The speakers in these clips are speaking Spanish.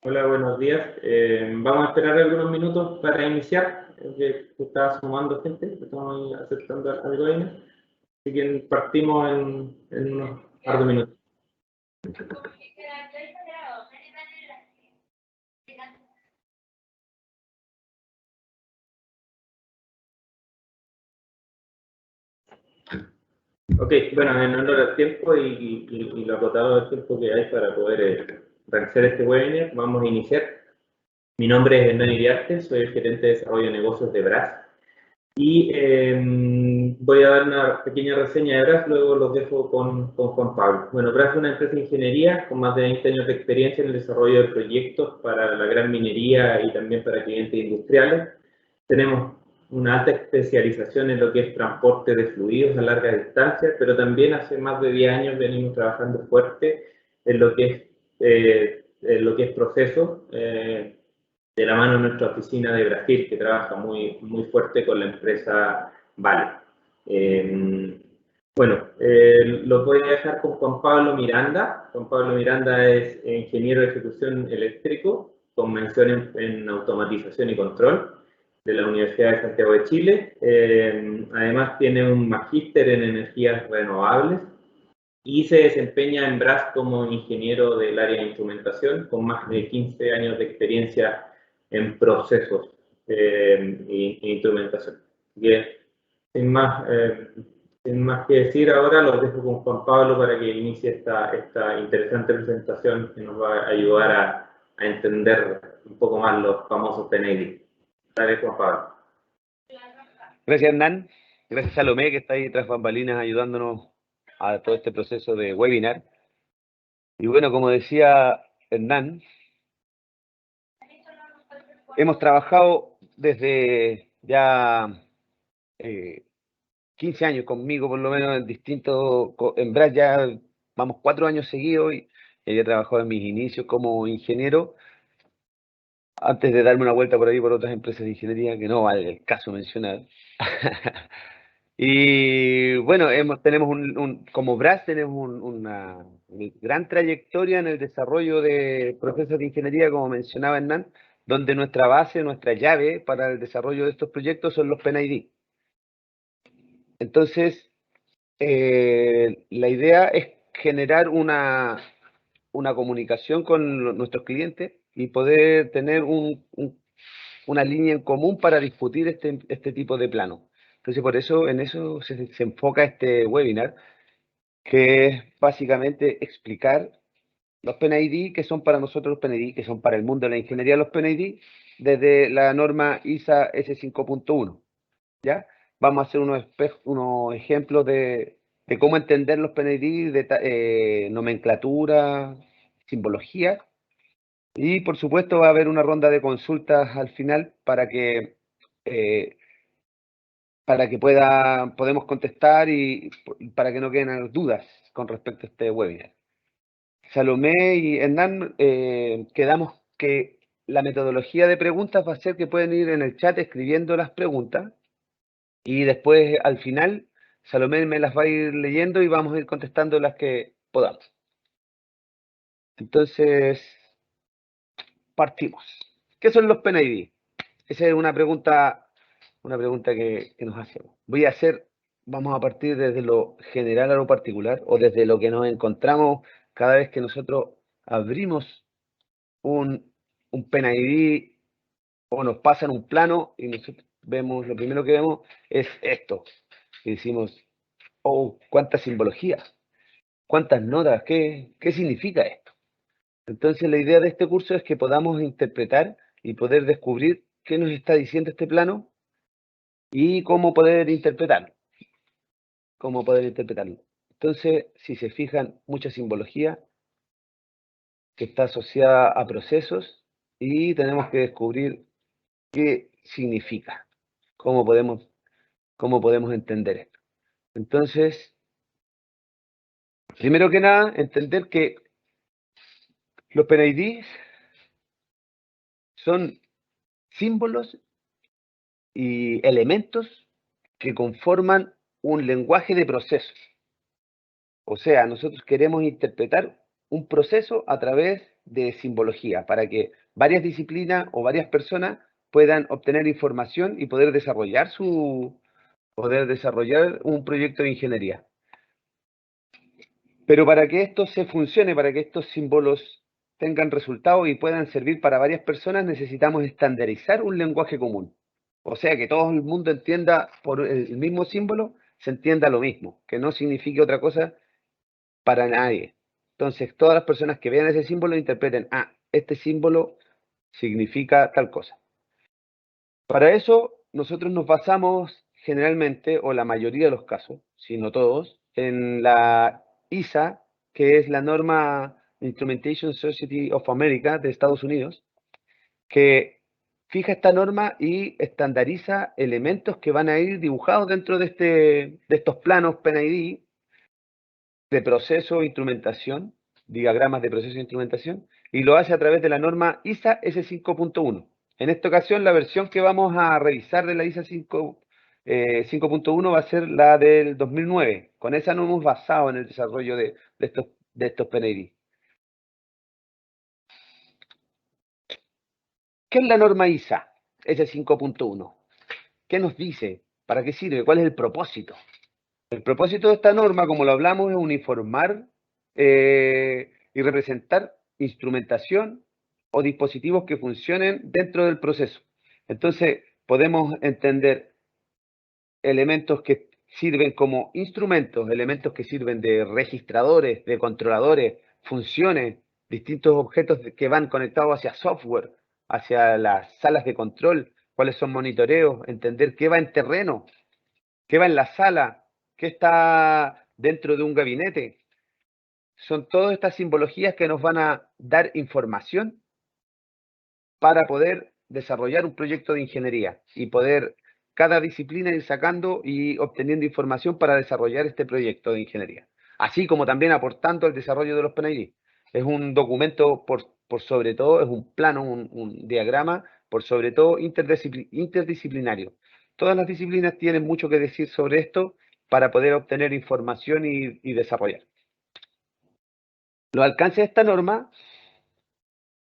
Hola, buenos días. Vamos a esperar algunos minutos para iniciar, que está sumando gente, estamos aceptando algo ahí. Así que partimos en unos par de minutos. Ok, bueno, en honor al tiempo y lo acotado del tiempo que hay para poder realizar este webinar, vamos a iniciar. Mi nombre es Hernán Iriarte, soy el gerente de desarrollo de negocios de BRAS. Y voy a dar una pequeña reseña de BRAS, luego los dejo con Juan Pablo. Bueno, BRAS es una empresa de ingeniería con más de 20 años de experiencia en el desarrollo de proyectos para la gran minería y también para clientes industriales. Tenemos una alta especialización en lo que es transporte de fluidos a larga distancia, pero también hace más de 10 años venimos trabajando fuerte en lo que es proceso. De la mano de nuestra oficina de Brasil, que trabaja muy fuerte con la empresa Vale. Lo voy a dejar con Juan Pablo Miranda. Juan Pablo Miranda es ingeniero de ejecución eléctrico, con mención en automatización y control de la Universidad de Santiago de Chile. Además tiene un magíster en energías renovables y se desempeña en BRAS como ingeniero del área de instrumentación, con más de 15 años de experiencia en procesos e instrumentación. Bien, sin más, sin más que decir ahora, los dejo con Juan Pablo para que inicie esta interesante presentación que nos va a ayudar a entender un poco más los famosos PNID. Dale, Juan Pablo. Gracias, Hernán. Gracias, Salomé, que está ahí tras bambalinas ayudándonos a todo este proceso de webinar. Y bueno, como decía Hernán, hemos trabajado desde ya 15 años conmigo, por lo menos, en BRAS ya vamos 4 años seguidos y he trabajado en mis inicios como ingeniero, antes de darme una vuelta por ahí por otras empresas de ingeniería que no vale el caso mencionar. Y bueno, tenemos como BRAS tenemos una gran trayectoria en el desarrollo de procesos de ingeniería, como mencionaba Hernán, donde nuestra base, nuestra llave para el desarrollo de estos proyectos son los PNID. Entonces, la idea es generar una comunicación con nuestros clientes y poder tener una línea en común para discutir este tipo de plano. Entonces, por eso, en eso se enfoca este webinar, que es básicamente explicar los PNID, que son para nosotros los PNID, que son para el mundo de la ingeniería los PNID, desde la norma ISA S5.1, ¿ya? Vamos a hacer unos ejemplos de cómo entender los PNID, de nomenclatura, simbología, y por supuesto va a haber una ronda de consultas al final eh, para que podemos contestar y para que no queden dudas con respecto a este webinar. Salomé y Hernán, quedamos que la metodología de preguntas va a ser que pueden ir en el chat escribiendo las preguntas y después al final Salomé me las va a ir leyendo y vamos a ir contestando las que podamos. Entonces, partimos. ¿Qué son los PNID? Esa es una pregunta que nos hacemos. Vamos a partir desde lo general a lo particular, o desde lo que nos encontramos cada vez que nosotros abrimos un PNID o nos pasan un plano y nosotros lo primero que vemos es esto. Y decimos, oh, cuánta simbología, cuántas notas, ¿qué significa esto? Entonces la idea de este curso es que podamos interpretar y poder descubrir qué nos está diciendo este plano y cómo poder interpretarlo. Entonces, si se fijan, mucha simbología que está asociada a procesos y tenemos que descubrir qué significa, cómo podemos entender esto. Entonces, primero que nada, entender que los PNID son símbolos y elementos que conforman un lenguaje de procesos. O sea, nosotros queremos interpretar un proceso a través de simbología para que varias disciplinas o varias personas puedan obtener información y poder desarrollar un proyecto de ingeniería. Pero para que esto se funcione, para que estos símbolos tengan resultados y puedan servir para varias personas, necesitamos estandarizar un lenguaje común. O sea, que todo el mundo entienda por el mismo símbolo, se entienda lo mismo, que no signifique otra cosa para nadie. Entonces, todas las personas que vean ese símbolo interpreten, este símbolo significa tal cosa. Para eso, nosotros nos basamos generalmente, o la mayoría de los casos, si no todos, en la ISA, que es la norma Instrumentation Society of America de Estados Unidos, que fija esta norma y estandariza elementos que van a ir dibujados dentro de estos planos PNID de proceso e instrumentación, diagramas de proceso e instrumentación, y lo hace a través de la norma ISA S5.1. En esta ocasión, la versión que vamos a revisar de la ISA 5.1 va a ser la del 2009. Con esa nos hemos basado en el desarrollo de estos PNID. ¿Qué es la norma ISA S5.1? ¿Qué nos dice? ¿Para qué sirve? ¿Cuál es el propósito? El propósito de esta norma, como lo hablamos, es uniformar y representar instrumentación o dispositivos que funcionen dentro del proceso. Entonces, podemos entender elementos que sirven como instrumentos, elementos que sirven de registradores, de controladores, funciones, distintos objetos que van conectados hacia software, hacia las salas de control, cuáles son monitoreos, entender qué va en terreno, qué va en la sala, qué está dentro de un gabinete. Son todas estas simbologías que nos van a dar información para poder desarrollar un proyecto de ingeniería y poder cada disciplina ir sacando y obteniendo información para desarrollar este proyecto de ingeniería. Así como también aportando al desarrollo de los PNID. Es un documento por sobre todo, es un plano, un diagrama, por sobre todo interdisciplinario. Todas las disciplinas tienen mucho que decir sobre esto para poder obtener información y desarrollar. Los alcances de esta norma,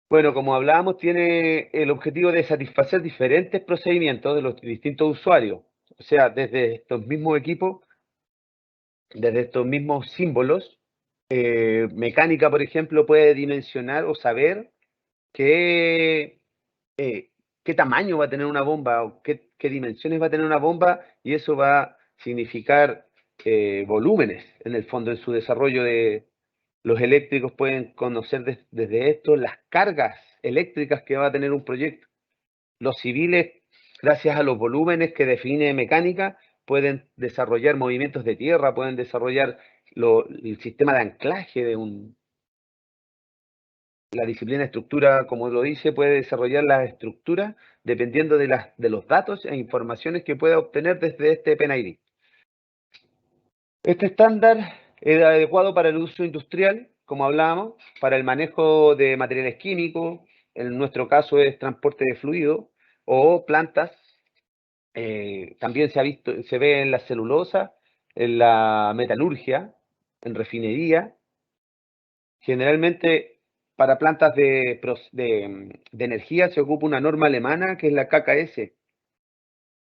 bueno, como hablábamos, tiene el objetivo de satisfacer diferentes procedimientos de los distintos usuarios. O sea, desde estos mismos equipos, desde estos mismos símbolos, mecánica, por ejemplo, puede dimensionar o saber qué, qué tamaño va a tener una bomba o qué dimensiones va a tener una bomba, y eso va a significar volúmenes en el fondo en su desarrollo de los eléctricos. Pueden conocer desde esto las cargas eléctricas que va a tener un proyecto. Los civiles, gracias a los volúmenes que define mecánica, pueden desarrollar movimientos de tierra, pueden desarrollar el sistema de anclaje la disciplina estructura, como lo dice, puede desarrollar las estructuras dependiendo de los datos e informaciones que pueda obtener desde este PNID. Este estándar es adecuado para el uso industrial, como hablábamos, para el manejo de materiales químicos, en nuestro caso es transporte de fluido, o plantas. También se ve en la celulosa, en la metalurgia, en refinería. Generalmente para plantas de energía se ocupa una norma alemana que es la KKS,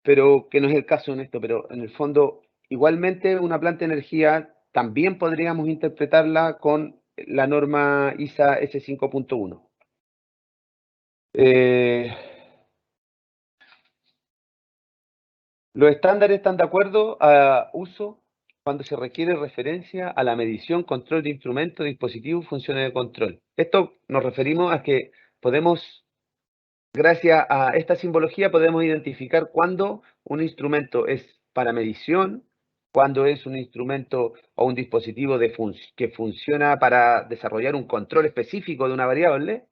pero que no es el caso en esto, pero en el fondo igualmente una planta de energía también podríamos interpretarla con la norma ISA S5.1. Los estándares están de acuerdo a uso cuando se requiere referencia a la medición, control de instrumentos, dispositivos, funciones de control. Esto nos referimos a que podemos, gracias a esta simbología, podemos identificar cuándo un instrumento es para medición, cuándo es un instrumento o un dispositivo que funciona para desarrollar un control específico de una variable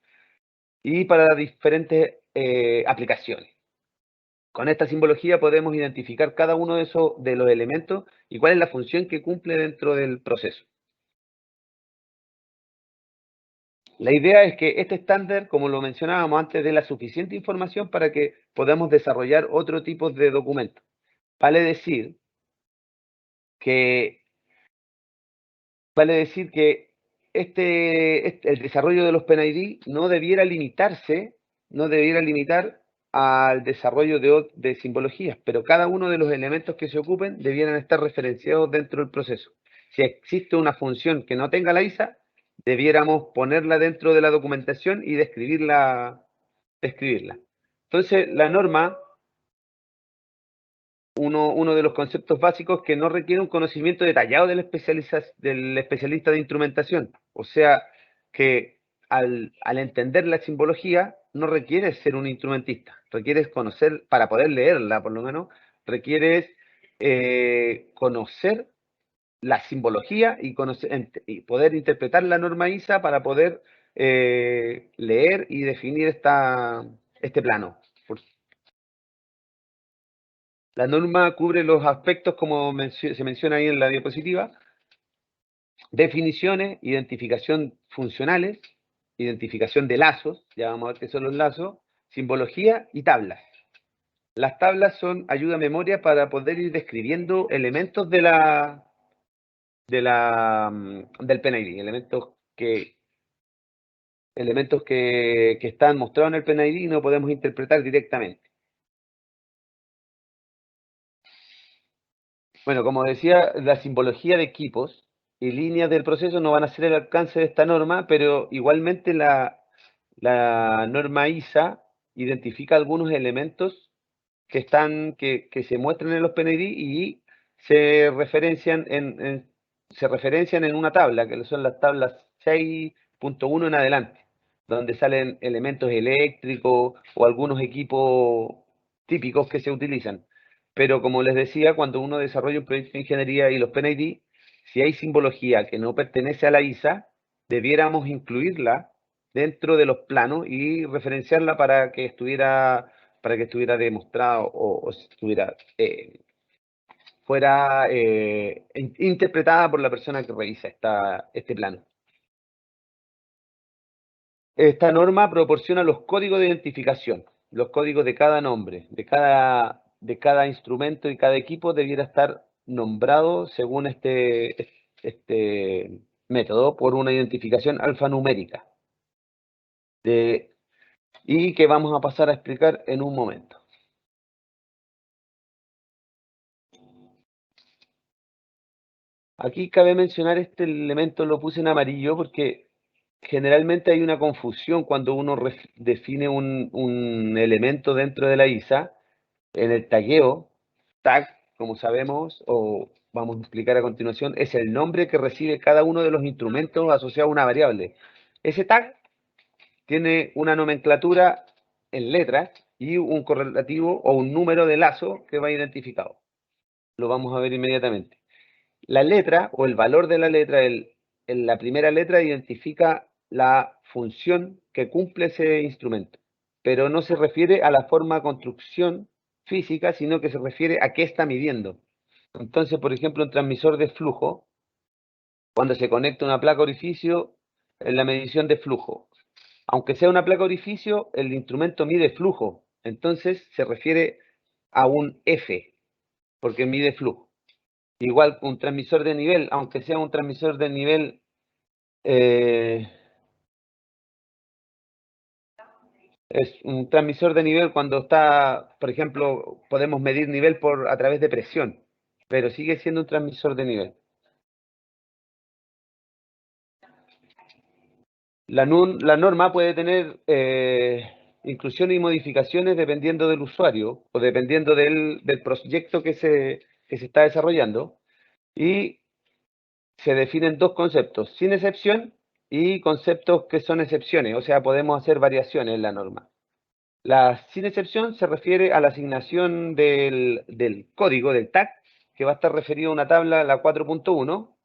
y para diferentes aplicaciones. Con esta simbología podemos identificar cada uno de los elementos y cuál es la función que cumple dentro del proceso. La idea es que este estándar, como lo mencionábamos antes, dé la suficiente información para que podamos desarrollar otro tipo de documentos. Vale decir que el desarrollo de los PNID no debiera limitar al desarrollo de simbologías, pero cada uno de los elementos que se ocupen debieran estar referenciados dentro del proceso. Si existe una función que no tenga la ISA, debiéramos ponerla dentro de la documentación y describirla. Entonces, la norma, uno de los conceptos básicos que no requiere un conocimiento detallado del especialista de instrumentación. O sea, que al entender la simbología, no requieres ser un instrumentista, requieres conocer, para poder leerla por lo menos, requieres conocer la simbología y poder interpretar la norma ISA para poder leer y definir este plano. La norma cubre los aspectos como se menciona ahí en la diapositiva: definiciones, identificación funcionales, identificación de lazos, ya vamos a ver qué son los lazos, simbología y tablas. Las tablas son ayuda a memoria para poder ir describiendo elementos del PNID, elementos que están mostrados en el PNID y no podemos interpretar directamente. Bueno, como decía, la simbología de equipos y líneas del proceso no van a ser el alcance de esta norma, pero igualmente la norma ISA identifica algunos elementos que se muestran en los PNID y se referencian en una tabla, que son las tablas 6.1 en adelante, donde salen elementos eléctricos o algunos equipos típicos que se utilizan. Pero como les decía, cuando uno desarrolla un proyecto de ingeniería y los PNID, si hay simbología que no pertenece a la ISA, debiéramos incluirla dentro de los planos y referenciarla para que estuviera demostrado o fuera interpretada por la persona que revisa este plano. Esta norma proporciona los códigos de identificación, los códigos de cada nombre, de cada instrumento y cada equipo debiera estar nombrado según este método por una identificación alfanumérica, y que vamos a pasar a explicar en un momento. Aquí cabe mencionar este elemento, lo puse en amarillo porque generalmente hay una confusión cuando uno define un elemento dentro de la ISA. En el tagueo, tag, como sabemos, o vamos a explicar a continuación, es el nombre que recibe cada uno de los instrumentos asociados a una variable. Ese tag tiene una nomenclatura en letras y un correlativo o un número de lazo que va identificado. Lo vamos a ver inmediatamente. La letra o el valor de la letra, en la primera letra identifica la función que cumple ese instrumento, pero no se refiere a la forma de construcción física, sino que se refiere a qué está midiendo. Entonces, por ejemplo, un transmisor de flujo, cuando se conecta a una placa orificio, en la medición de flujo, aunque sea una placa orificio, el instrumento mide flujo, entonces se refiere a un F, porque mide flujo. Igual un transmisor de nivel, aunque sea un transmisor de nivel es un transmisor de nivel cuando está, por ejemplo, podemos medir nivel a través de presión, pero sigue siendo un transmisor de nivel. La norma puede tener inclusiones y modificaciones dependiendo del usuario o dependiendo del proyecto que se está desarrollando, y se definen dos conceptos: sin excepción y conceptos que son excepciones, o sea, podemos hacer variaciones en la norma. La sin excepción se refiere a la asignación del código, del tag, que va a estar referido a una tabla, la 4.1,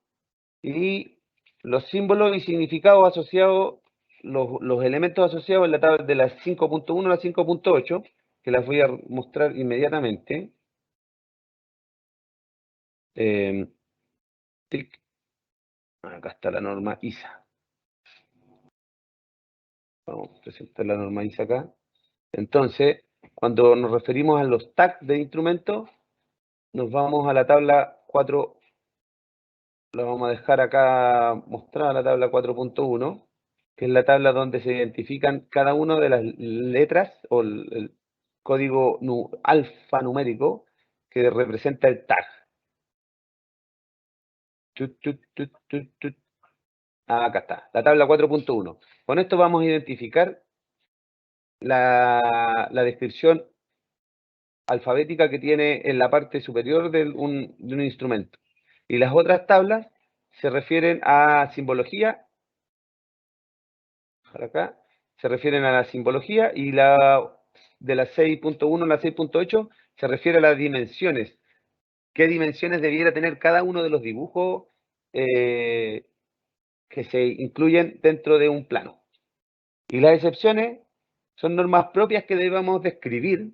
y los símbolos y significados asociados, los elementos asociados en la tabla de la 5.1 a la 5.8, que las voy a mostrar inmediatamente. Acá está la norma ISA. Vamos a presentar la norma ISA acá. Entonces, cuando nos referimos a los tags de instrumentos, nos vamos a la tabla 4, lo vamos a dejar acá mostrada, la tabla 4.1, que es la tabla donde se identifican cada una de las letras o el código alfanumérico que representa el tag. Acá está, la tabla 4.1. Con esto vamos a identificar la descripción alfabética que tiene en la parte superior de un instrumento. Y las otras tablas se refieren a simbología, para acá, se refieren a la simbología, y de la 6.1 a la 6.8 se refiere a las dimensiones. ¿Qué dimensiones debiera tener cada uno de los dibujos que se incluyen dentro de un plano? Y las excepciones son normas propias que debemos describir.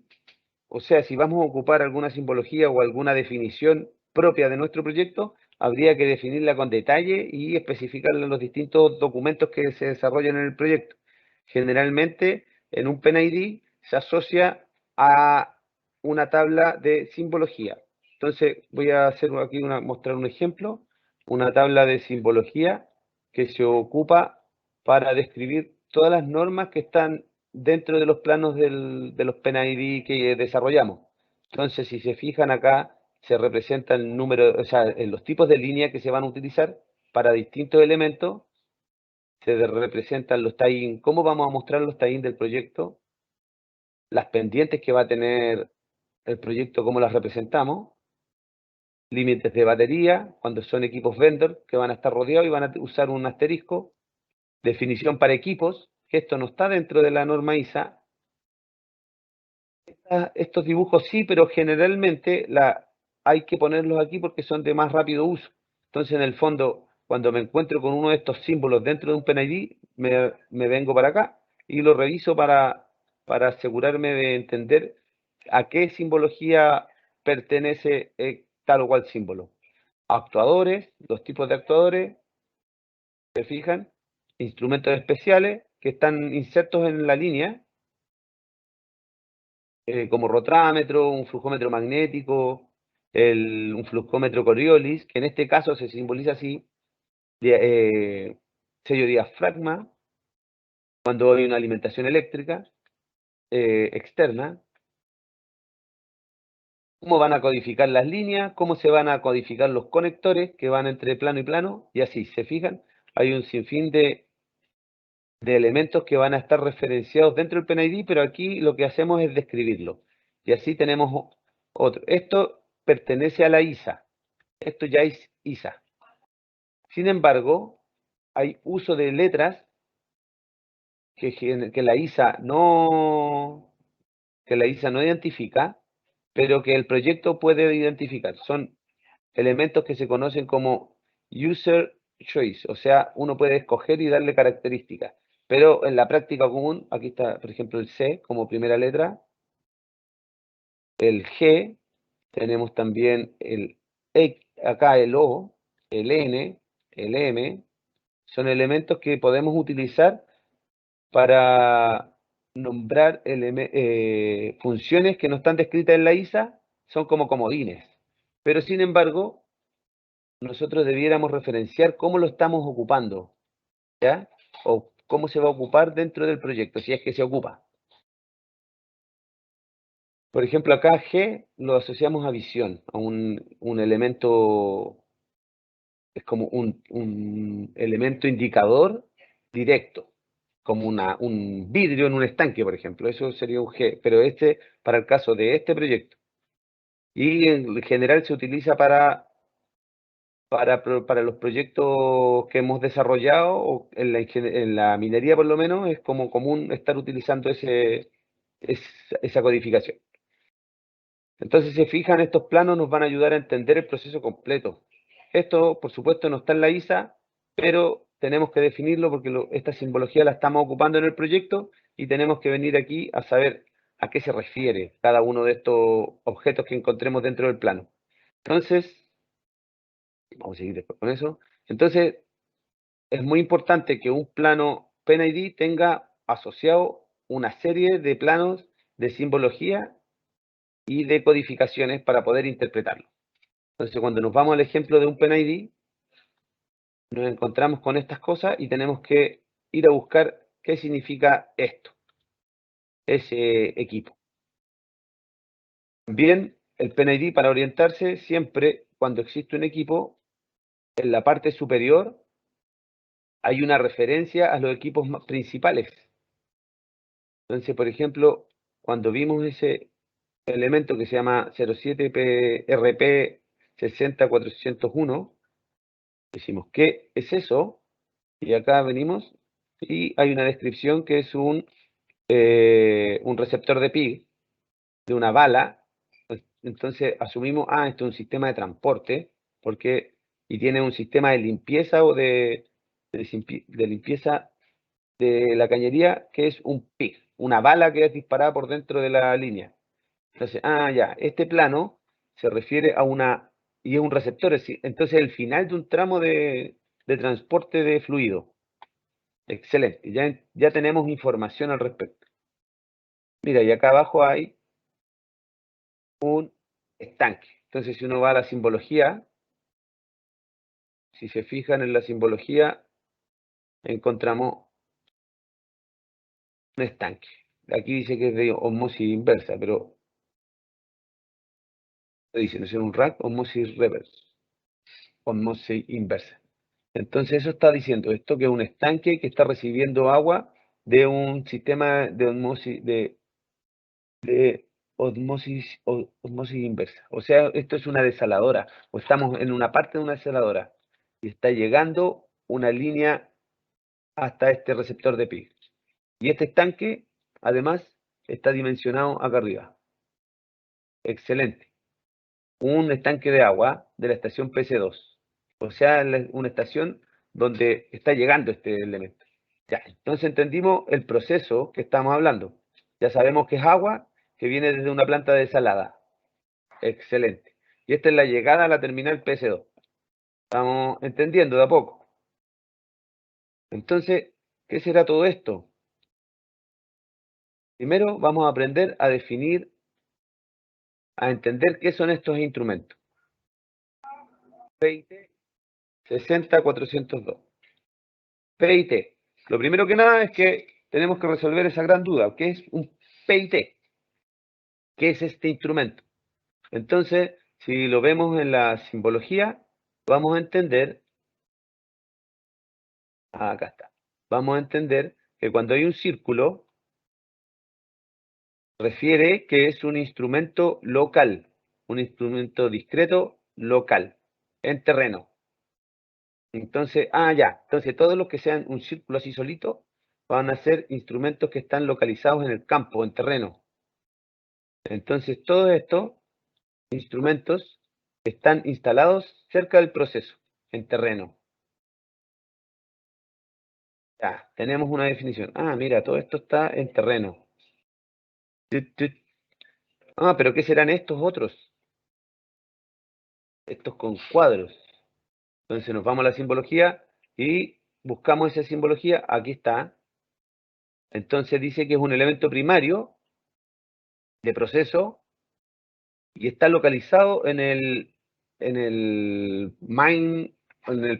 O sea, si vamos a ocupar alguna simbología o alguna definición propia de nuestro proyecto, habría que definirla con detalle y especificarla en los distintos documentos que se desarrollan en el proyecto. Generalmente, en un PNID se asocia a una tabla de simbología. Entonces, voy a hacer aquí mostrar un ejemplo, una tabla de simbología que se ocupa para describir todas las normas que están dentro de los planos de los PNID que desarrollamos. Entonces, si se fijan acá, se representa el número, o sea, en los tipos de línea que se van a utilizar para distintos elementos, se representan los tie-in, cómo vamos a mostrar los tie-in del proyecto, las pendientes que va a tener el proyecto, cómo las representamos, límites de batería, cuando son equipos vendor, que van a estar rodeados y van a usar un asterisco, definición para equipos, que esto no está dentro de la norma ISA. Estos dibujos sí, pero generalmente hay que ponerlos aquí porque son de más rápido uso. Entonces, en el fondo, cuando me encuentro con uno de estos símbolos dentro de un PNID, me vengo para acá y lo reviso para asegurarme de entender a qué simbología pertenece tal o cual símbolo. Actuadores, los tipos de actuadores, ¿se fijan? Instrumentos especiales que están insertos en la línea, como rotrámetro, un flujómetro magnético, un flujómetro Coriolis, que en este caso se simboliza así, sello diafragma, cuando hay una alimentación eléctrica externa. Cómo van a codificar las líneas, cómo se van a codificar los conectores que van entre plano y plano, y así, ¿se fijan? Hay un sinfín de elementos que van a estar referenciados dentro del PNID, pero aquí lo que hacemos es describirlo. Y así tenemos otro. Esto pertenece a la ISA. Esto ya es ISA. Sin embargo, hay uso de letras que la ISA no identifica, pero que el proyecto puede identificar. Son elementos que se conocen como user choice, o sea, uno puede escoger y darle características. Pero en la práctica común, aquí está, por ejemplo, el C como primera letra, el G, tenemos también acá el O, el N, el M, son elementos que podemos utilizar para nombrar funciones que no están descritas en la ISA, son como comodines. Pero sin embargo, nosotros debiéramos referenciar cómo lo estamos ocupando, ¿ya? O cómo se va a ocupar dentro del proyecto, si es que se ocupa. Por ejemplo, acá G lo asociamos a visión, a un elemento, es como un elemento indicador directo, como un vidrio en un estanque, por ejemplo. Eso sería un G, pero para el caso de este proyecto. Y en general se utiliza para los proyectos que hemos desarrollado, o en la minería por lo menos, es como común estar utilizando esa codificación. Entonces, si se fijan, estos planos nos van a ayudar a entender el proceso completo. Esto, por supuesto, no está en la ISA, pero tenemos que definirlo porque esta simbología la estamos ocupando en el proyecto y tenemos que venir aquí a saber a qué se refiere cada uno de estos objetos que encontremos dentro del plano. Entonces, vamos a seguir después con eso. Entonces, es muy importante que un plano PNID tenga asociado una serie de planos de simbología y de codificaciones para poder interpretarlo. Entonces, cuando nos vamos al ejemplo de un PNID, nos encontramos con estas cosas y tenemos que ir a buscar qué significa esto, ese equipo. Bien, el PNID para orientarse siempre cuando existe un equipo, en la parte superior hay una referencia a los equipos principales. Entonces, por ejemplo, cuando vimos ese elemento que se llama 07PRP 60401, decimos, ¿qué es eso? Y acá venimos y hay una descripción que es un receptor de PIG, de una bala. Entonces asumimos, esto es un sistema de transporte, y tiene un sistema de limpieza o de limpieza de la cañería, que es un PIG, una bala que es disparada por dentro de la línea. Entonces, ya, este plano se refiere a y es un receptor, entonces el final de un tramo de transporte de fluido. Excelente, ya tenemos información al respecto. Mira, y acá abajo hay un estanque. Entonces, si uno va a la simbología, si se fijan en la simbología, encontramos un estanque. Aquí dice que es de osmosis inversa, pero dice, no es un rack, osmosis reverse, osmosis inversa. Entonces, eso está diciendo esto, que es un estanque que está recibiendo agua de un sistema de osmosis inversa. O sea, esto es una desaladora, o estamos en una parte de una desaladora, y está llegando una línea hasta este receptor de PIG. Y este estanque, además, está dimensionado acá arriba. Excelente. Un estanque de agua de la estación PC2. O sea, una estación donde está llegando este elemento. Ya, entonces entendimos el proceso que estamos hablando. Ya sabemos que es agua que viene desde una planta desalada. Excelente. Y esta es la llegada a la terminal PC2. Estamos entendiendo de a poco. Entonces, ¿qué será todo esto? Primero vamos a aprender a definir, a entender qué son estos instrumentos. PIT 60402. PIT. Lo primero que nada es que tenemos que resolver esa gran duda. ¿Qué es un PIT? ¿Qué es este instrumento? Entonces, si lo vemos en la simbología, vamos a entender, acá está, vamos a entender que cuando hay un círculo, refiere que es un instrumento local, un instrumento discreto local, en terreno. Entonces, entonces todos los que sean un círculo así solito van a ser instrumentos que están localizados en el campo, en terreno. Entonces, todos estos instrumentos están instalados cerca del proceso, en terreno. Ya, tenemos una definición. Mira, todo esto está en terreno. Pero ¿qué serán estos otros? Estos con cuadros. Entonces nos vamos a la simbología y buscamos esa simbología. Aquí está. Entonces dice que es un elemento primario de proceso y está localizado en el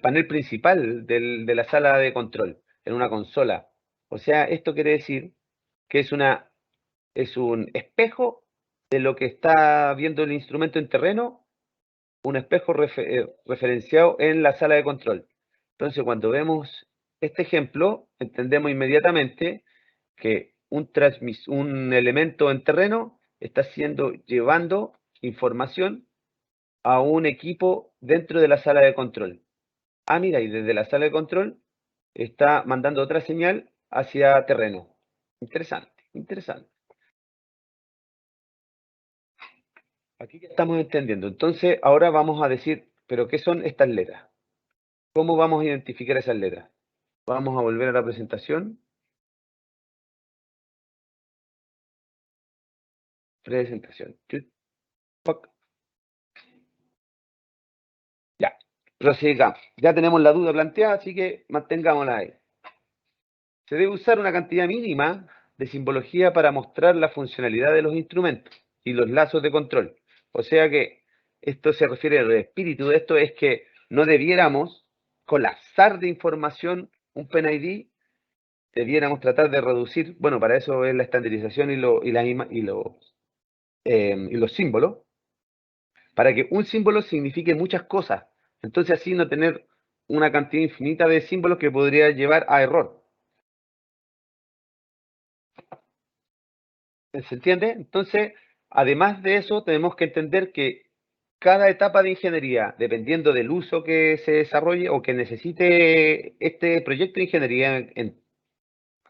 panel principal de la sala de control, en una consola. O sea, esto quiere decir que es un espejo de lo que está viendo el instrumento en terreno, un espejo referenciado en la sala de control. Entonces, cuando vemos este ejemplo, entendemos inmediatamente que un elemento en terreno está llevando información a un equipo dentro de la sala de control. Mira, y desde la sala de control está mandando otra señal hacia terreno. Interesante, interesante. Aquí ya estamos entendiendo. Entonces, ahora vamos a decir, ¿pero qué son estas letras? ¿Cómo vamos a identificar esas letras? Vamos a volver a la presentación. Presentación. Ya, prosigamos. Ya tenemos la duda planteada, así que mantengámosla ahí. Se debe usar una cantidad mínima de simbología para mostrar la funcionalidad de los instrumentos y los lazos de control. O sea que esto se refiere al espíritu de esto, es que no debiéramos colapsar de información un PNID, debiéramos tratar de reducir, bueno, para eso es la estandarización y los símbolos, para que un símbolo signifique muchas cosas. Entonces así no tener una cantidad infinita de símbolos que podría llevar a error. ¿Se entiende? Entonces, además de eso, tenemos que entender que cada etapa de ingeniería, dependiendo del uso que se desarrolle o que necesite este proyecto de ingeniería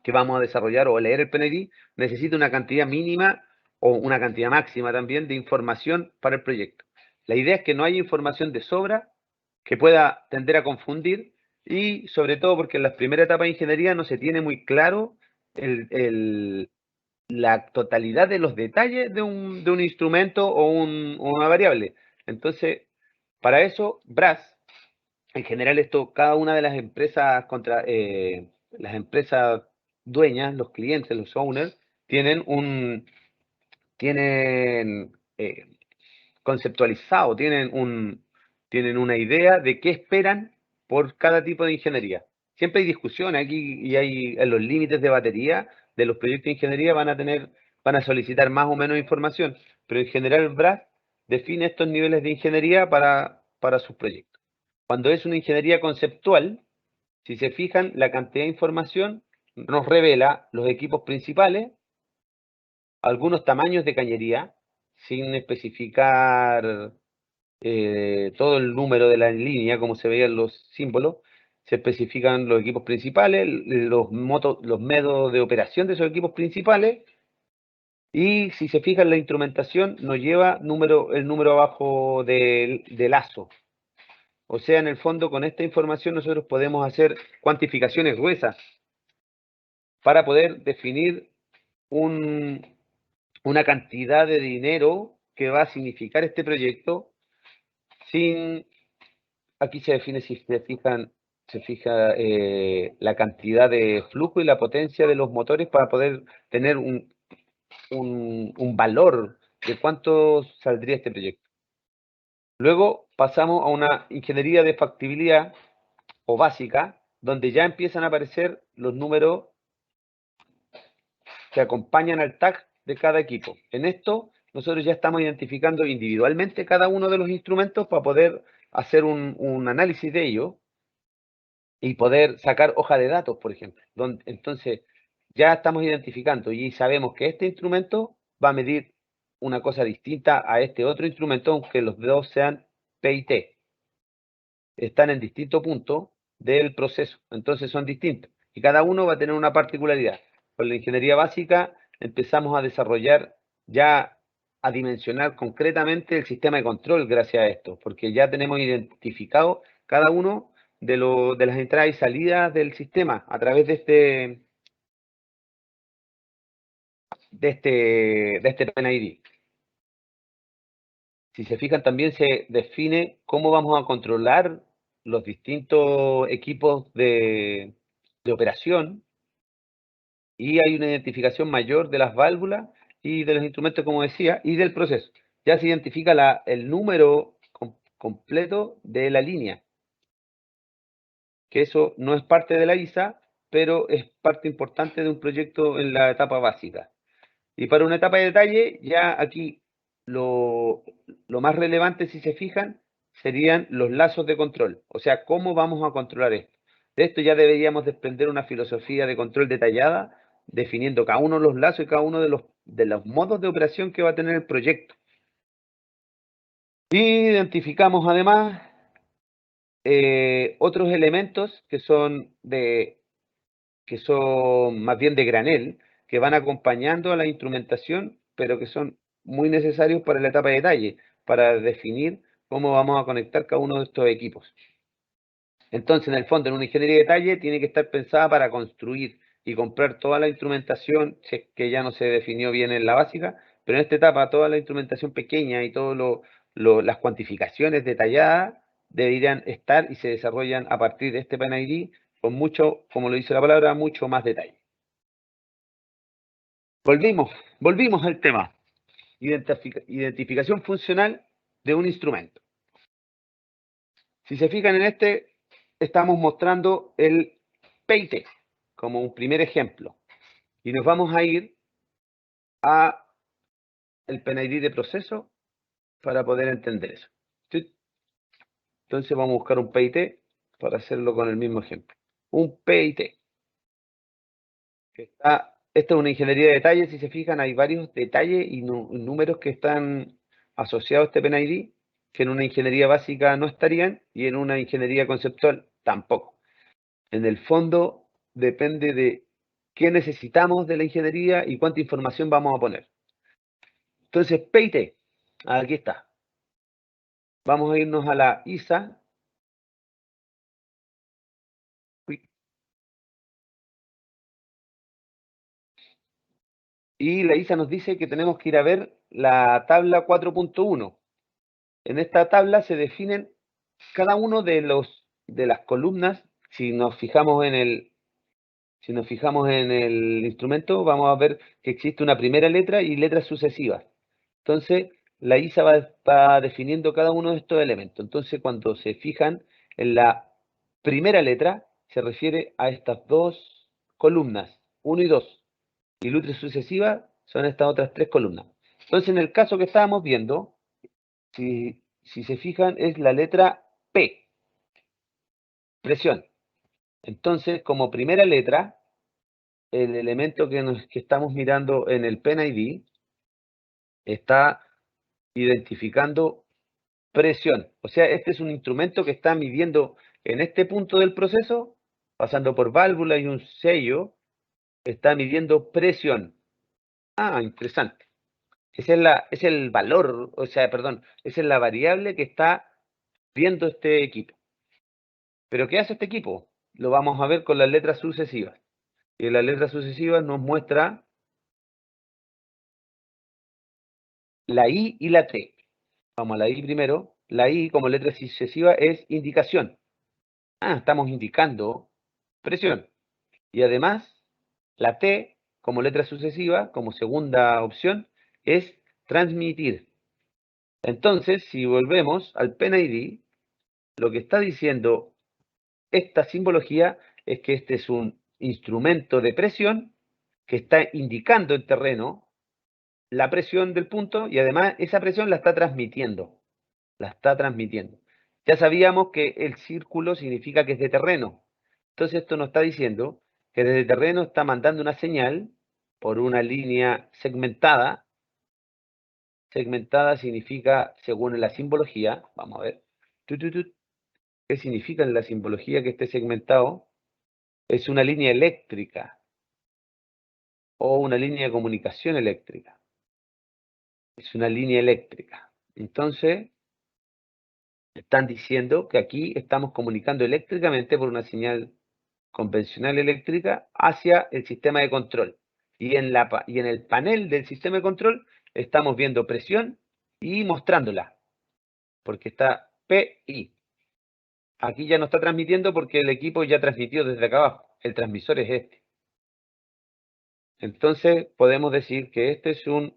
que vamos a desarrollar o leer el PNID, necesita una cantidad mínima o una cantidad máxima también de información para el proyecto. La idea es que no haya información de sobra que pueda tender a confundir y sobre todo porque en las primeras etapas de ingeniería no se tiene muy claro la totalidad de los detalles de un instrumento o una variable. Entonces, para eso, BRAS, en general esto, cada una de las empresas las empresas dueñas, los clientes, los owners, tienen conceptualizado, tienen una idea de qué esperan por cada tipo de ingeniería. Siempre hay discusión aquí y hay en los límites de batería de los proyectos de ingeniería van a solicitar más o menos información, pero en general BRAS define estos niveles de ingeniería para sus proyectos. Cuando es una ingeniería conceptual, si se fijan, la cantidad de información nos revela los equipos principales, algunos tamaños de cañería, sin especificar todo el número de la línea, como se veían los símbolos, se especifican los equipos principales, los métodos de operación de esos equipos principales, y si se fijan la instrumentación nos lleva el número abajo de lazo. O sea, en el fondo, con esta información nosotros podemos hacer cuantificaciones gruesas para poder definir una cantidad de dinero que va a significar este proyecto aquí se define, si se fija la cantidad de flujo y la potencia de los motores para poder tener un valor de cuánto saldría este proyecto. Luego pasamos a una ingeniería de factibilidad o básica, donde ya empiezan a aparecer los números que acompañan al tag de cada equipo. En esto, nosotros ya estamos identificando individualmente cada uno de los instrumentos para poder hacer un análisis de ellos y poder sacar hoja de datos, por ejemplo. Entonces, ya estamos identificando y sabemos que este instrumento va a medir una cosa distinta a este otro instrumento, aunque los dos sean PIT. Están en distintos puntos del proceso, entonces son distintos. Y cada uno va a tener una particularidad. Con la ingeniería básica empezamos a desarrollar ya a dimensionar concretamente el sistema de control gracias a esto, porque ya tenemos identificado cada uno de las entradas y salidas del sistema a través de este PNID. Si se fijan, también se define cómo vamos a controlar los distintos equipos de operación y hay una identificación mayor de las válvulas y de los instrumentos, como decía, y del proceso. Ya se identifica el número completo de la línea, que eso no es parte de la ISA, pero es parte importante de un proyecto en la etapa básica. Y para una etapa de detalle, ya aquí lo más relevante, si se fijan, serían los lazos de control. O sea, ¿cómo vamos a controlar esto? De esto ya deberíamos desprender una filosofía de control detallada, definiendo cada uno de los lazos y cada uno de los modos de operación que va a tener el proyecto. Y identificamos además otros elementos que son más bien de granel, que van acompañando a la instrumentación, pero que son muy necesarios para la etapa de detalle, para definir cómo vamos a conectar cada uno de estos equipos. Entonces, en el fondo, en una ingeniería de detalle tiene que estar pensada para construir y comprar toda la instrumentación, si es que ya no se definió bien en la básica, pero en esta etapa toda la instrumentación pequeña y todas las cuantificaciones detalladas deberían estar y se desarrollan a partir de este PNID con mucho, como lo dice la palabra, mucho más detalle. Volvimos al tema. Identificación funcional de un instrumento. Si se fijan en este, estamos mostrando el PIT como un primer ejemplo. Y nos vamos a ir a el PNID de proceso para poder entender eso. ¿Sí? Entonces vamos a buscar un PIT para hacerlo con el mismo ejemplo. Un PIT. Esta es una ingeniería de detalles. Si se fijan, hay varios detalles y números que están asociados a este PNID, que en una ingeniería básica no estarían y en una ingeniería conceptual tampoco. En el fondo depende de qué necesitamos de la ingeniería y cuánta información vamos a poner. Entonces, PIT, aquí está. Vamos a irnos a la ISA. Y la ISA nos dice que tenemos que ir a ver la tabla 4.1. En esta tabla se definen cada uno de las columnas. Si nos fijamos en el instrumento, vamos a ver que existe una primera letra y letras sucesivas. Entonces, la ISA va definiendo cada uno de estos elementos. Entonces, cuando se fijan en la primera letra, se refiere a estas dos columnas, 1 y 2. Y letras sucesivas son estas otras 3 columnas. Entonces, en el caso que estábamos viendo, si se fijan, es la letra P, presión. Entonces, como primera letra, el elemento que estamos mirando en el PNID está identificando presión. O sea, este es un instrumento que está midiendo en este punto del proceso, pasando por válvula y un sello, está midiendo presión. Ah, interesante. Esa es el valor, o sea, perdón, esa es la variable que está viendo este equipo. ¿Pero qué hace este equipo? Lo vamos a ver con las letras sucesivas. Y las letras sucesivas nos muestra la I y la T. Vamos a la I primero. La I como letra sucesiva es indicación. Ah, estamos indicando presión. Y además, la T como letra sucesiva, como segunda opción, es transmitir. Entonces, si volvemos al PNID, lo que está diciendo esta simbología es que este es un instrumento de presión que está indicando en terreno la presión del punto y además esa presión la está transmitiendo. La está transmitiendo. Ya sabíamos que el círculo significa que es de terreno. Entonces esto nos está diciendo que desde terreno está mandando una señal por una línea segmentada. Segmentada significa, según la simbología, vamos a ver, ¿qué significa en la simbología que esté segmentado? Es una línea eléctrica o una línea de comunicación eléctrica. Es una línea eléctrica. Entonces, están diciendo que aquí estamos comunicando eléctricamente por una señal convencional eléctrica hacia el sistema de control. Y en el panel del sistema de control estamos viendo presión y mostrándola, porque está PI. Aquí ya no está transmitiendo porque el equipo ya transmitió desde acá abajo. El transmisor es este. Entonces podemos decir que este es un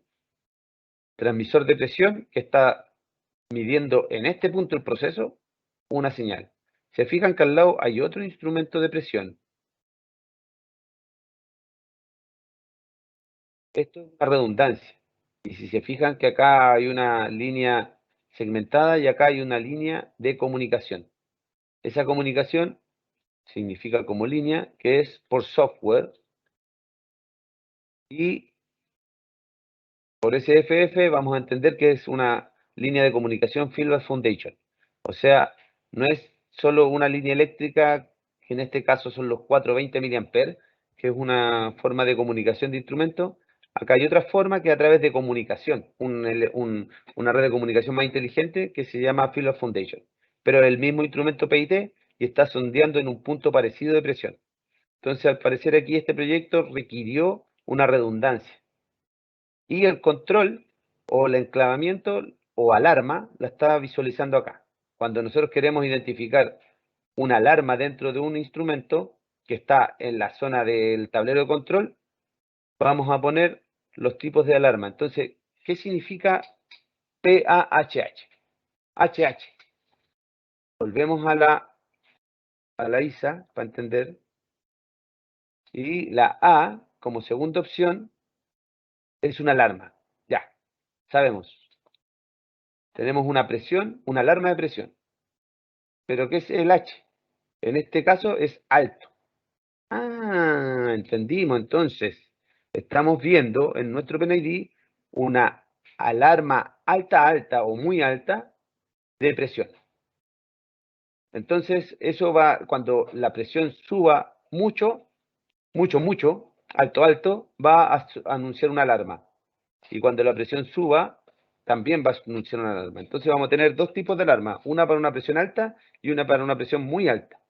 transmisor de presión que está midiendo en este punto del proceso una señal. Se fijan que al lado hay otro instrumento de presión. Esto es una redundancia. Y si se fijan que acá hay una línea segmentada y acá hay una línea de comunicación. Esa comunicación significa como línea que es por software y por SFF vamos a entender que es una línea de comunicación Fieldback Foundation. O sea, no es solo una línea eléctrica, que en este caso son los 420 mA, que es una forma de comunicación de instrumentos. Acá hay otra forma que a través de comunicación, una red de comunicación más inteligente que se llama Fieldback Foundation. Pero es el mismo instrumento PIT y está sondeando en un punto parecido de presión. Entonces, al parecer aquí este proyecto requirió una redundancia. Y el control o el enclavamiento o alarma la está visualizando acá. Cuando nosotros queremos identificar una alarma dentro de un instrumento que está en la zona del tablero de control, vamos a poner los tipos de alarma. Entonces, ¿qué significa PAHH? HH. Volvemos a la a la ISA, para entender. Y la A, como segunda opción, es una alarma. Ya, sabemos. Tenemos una presión, una alarma de presión. ¿Pero qué es el H? En este caso es alto. Ah, entendimos. Entonces, estamos viendo en nuestro PNID una alarma alta, alta o muy alta de presión. Entonces, eso va, cuando la presión suba mucho, mucho, mucho, alto, alto, va a anunciar una alarma. Y cuando la presión suba, también va a anunciar una alarma. Entonces vamos a tener dos tipos de alarma, una para una presión alta y una para una presión muy alta.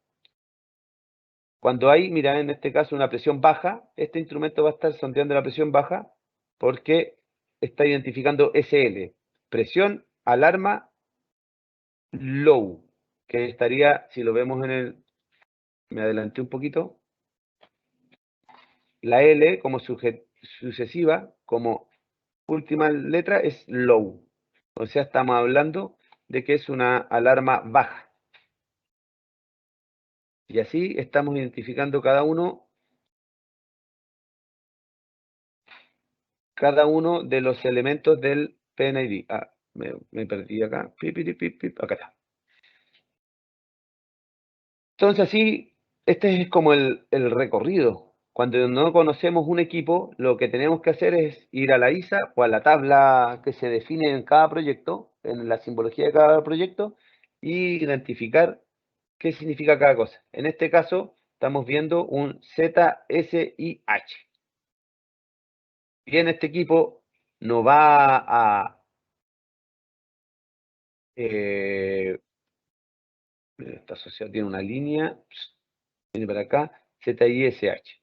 Cuando hay, mira, en este caso una presión baja, este instrumento va a estar sondeando la presión baja porque está identificando SL, presión, alarma, low, que estaría, si lo vemos en el, me adelanté un poquito, la L como sucesiva, como última letra es low. O sea, estamos hablando de que es una alarma baja. Y así estamos identificando cada uno de los elementos del PNID. Ah, me perdí acá. Acá está. Entonces así, este es como el recorrido. Cuando no conocemos un equipo, lo que tenemos que hacer es ir a la ISA o a la tabla que se define en cada proyecto, en la simbología de cada proyecto, y identificar qué significa cada cosa. En este caso, estamos viendo un ZSIH. Bien, este equipo no va a... esta sociedad tiene una línea, viene para acá, ZISH.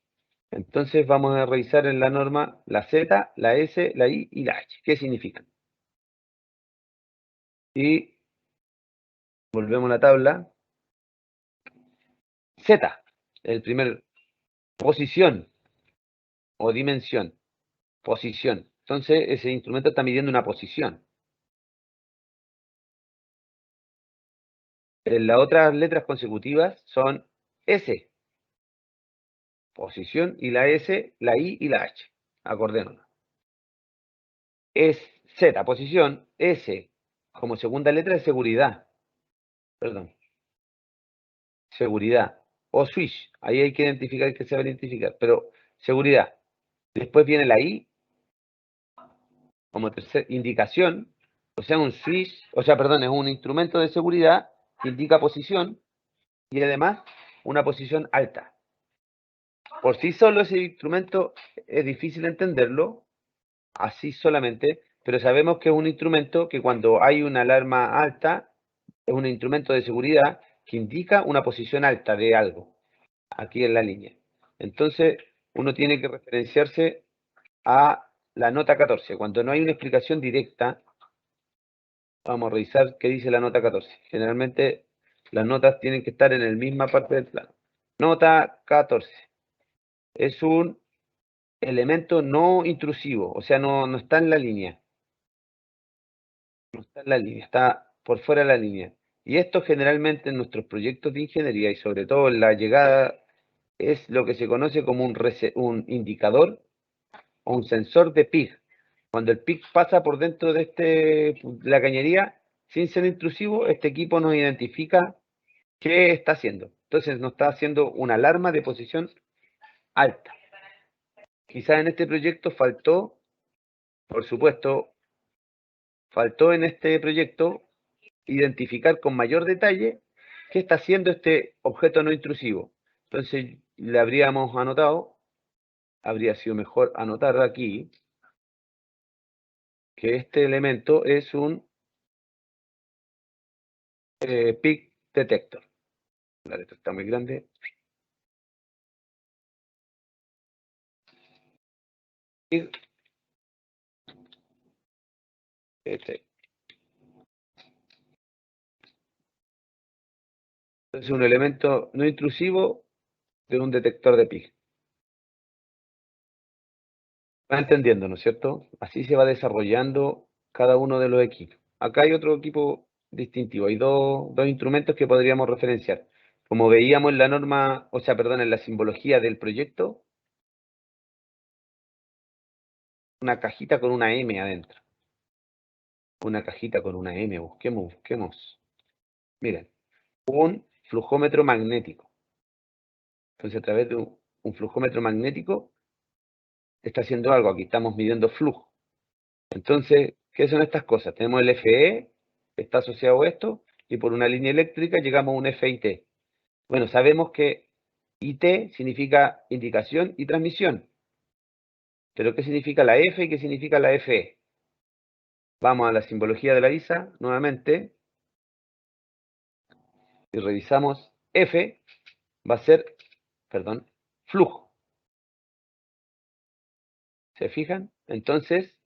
Entonces vamos a revisar en la norma la Z, la S, la I y la H. ¿Qué significan? Y volvemos a la tabla. Z, el primer, posición o dimensión. Posición. Entonces ese instrumento está midiendo una posición. Las otras letras consecutivas son S, posición, y la S, la I y la H. Acordémonos. Es Z, posición, S, como segunda letra de seguridad. Perdón. Seguridad. O switch. Ahí hay que identificar que se va a identificar. Pero seguridad. Después viene la I, como tercera indicación. O sea, un switch, o sea, perdón, es un instrumento de seguridad que indica posición y además una posición alta. Por sí solo ese instrumento es difícil entenderlo, así solamente, pero sabemos que es un instrumento que cuando hay una alarma alta, es un instrumento de seguridad que indica una posición alta de algo, aquí en la línea. Entonces, uno tiene que referenciarse a la nota 14. Cuando no hay una explicación directa, vamos a revisar qué dice la nota 14. Generalmente, las notas tienen que estar en la misma parte del plano. Nota 14. Es un elemento no intrusivo, o sea, no está en la línea. No está en la línea, está por fuera de la línea. Y esto generalmente en nuestros proyectos de ingeniería y sobre todo en la llegada es lo que se conoce como un indicador o un sensor de PIG. Cuando el PIG pasa por dentro de la cañería sin ser intrusivo, este equipo nos identifica qué está haciendo. Entonces nos está haciendo una alarma de posición alta. Quizás en este proyecto faltó, por supuesto, faltó en este proyecto identificar con mayor detalle qué está haciendo este objeto no intrusivo. Entonces le habríamos anotado, habría sido mejor anotar aquí que este elemento es un peak detector. La letra está muy grande. Peak detector. Es un elemento no intrusivo de un detector de PIG. Va entendiendo, ¿no es cierto? Así se va desarrollando cada uno de los equipos. Acá hay otro equipo distintivo. Hay dos instrumentos que podríamos referenciar. como veíamos en la norma, o sea, perdón, en la simbología del proyecto, una cajita con una M adentro. Una cajita con una M, busquemos. Miren, un flujómetro magnético. Entonces, a través de un flujómetro magnético, está haciendo algo. Aquí estamos midiendo flujo. Entonces, ¿qué son estas cosas? Tenemos el FE, que está asociado a esto, y por una línea eléctrica llegamos a un FIT. Bueno, sabemos que IT significa indicación y transmisión. Pero ¿qué significa la F y qué significa la FE? Vamos a la simbología de la ISA nuevamente y revisamos F, va a ser, perdón, flujo. ¿Se fijan? Entonces,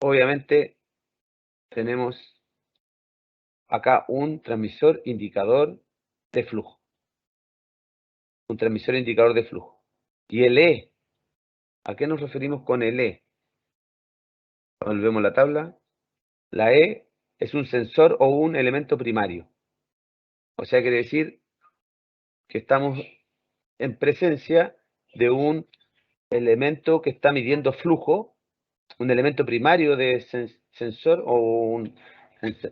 obviamente, tenemos acá un transmisor indicador de flujo. Un transmisor indicador de flujo. Y el E, ¿a qué nos referimos con el E? Volvemos a la tabla. La E es un sensor o un elemento primario. O sea, quiere decir que estamos en presencia de un elemento que está midiendo flujo, un elemento primario de sensor o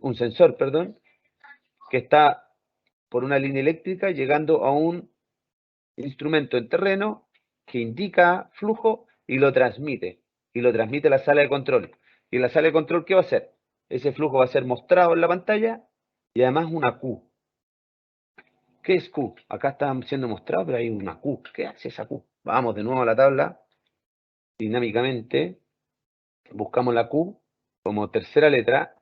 un sensor, perdón, que está por una línea eléctrica llegando a un instrumento en terreno que indica flujo y lo transmite a la sala de control. Y en la sala de control, ¿qué va a hacer? Ese flujo va a ser mostrado en la pantalla y además una Q. ¿Qué es Q? Acá está siendo mostrado, pero hay una Q. ¿Qué hace esa Q? Vamos de nuevo a la tabla. Dinámicamente, buscamos la Q como tercera letra,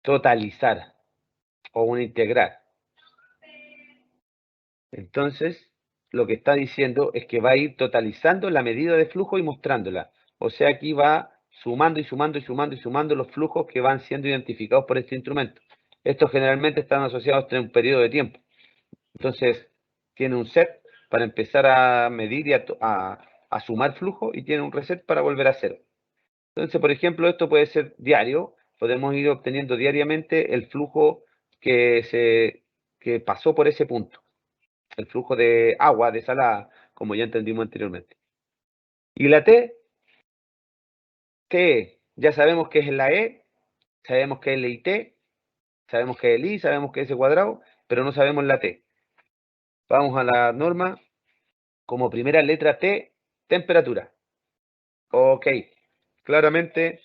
totalizar o una integral. Entonces, lo que está diciendo es que va a ir totalizando la medida de flujo y mostrándola. O sea, aquí va sumando y sumando y sumando y sumando los flujos que van siendo identificados por este instrumento. Estos generalmente están asociados a un periodo de tiempo. Entonces, tiene un set para empezar a medir y a sumar flujo y tiene un reset para volver a cero. Entonces, por ejemplo, esto puede ser diario. Podemos ir obteniendo diariamente el flujo que pasó por ese punto. El flujo de agua desalada, como ya entendimos anteriormente. Y la T, ya sabemos que es la E, sabemos que es el IT, sabemos que es el I, sabemos que es ese cuadrado, pero no sabemos la T. Vamos a la norma, como primera letra T, temperatura. Ok, claramente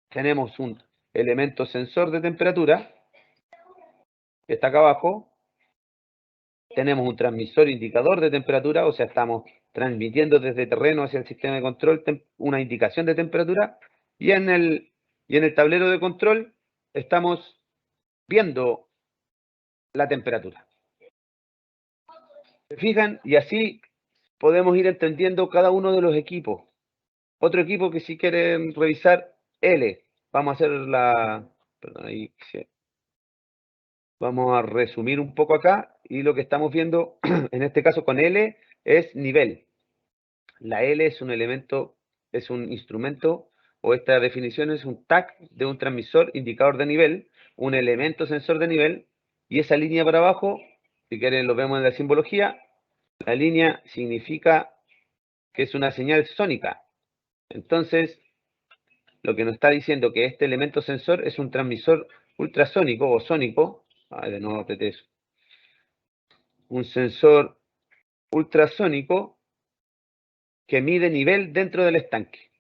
tenemos un elemento sensor de temperatura, que está acá abajo. Tenemos un transmisor indicador de temperatura, o sea, estamos transmitiendo desde terreno hacia el sistema de control una indicación de temperatura. Y en el tablero de control estamos viendo la temperatura. ¿Se fijan? Y así podemos ir entendiendo cada uno de los equipos. Otro equipo que si quieren revisar, L. Vamos a hacer perdón, ahí, sí. Vamos a resumir un poco acá y lo que estamos viendo en este caso con L es nivel. La L es un elemento, es un instrumento, o esta definición es un tag de un transmisor indicador de nivel, un elemento sensor de nivel, y esa línea para abajo, si quieren lo vemos en la simbología, la línea significa que es una señal sónica. Entonces, lo que nos está diciendo que este elemento sensor es un transmisor ultrasónico o sónico, de nuevo apreté eso, un sensor ultrasónico que mide nivel dentro del estanque.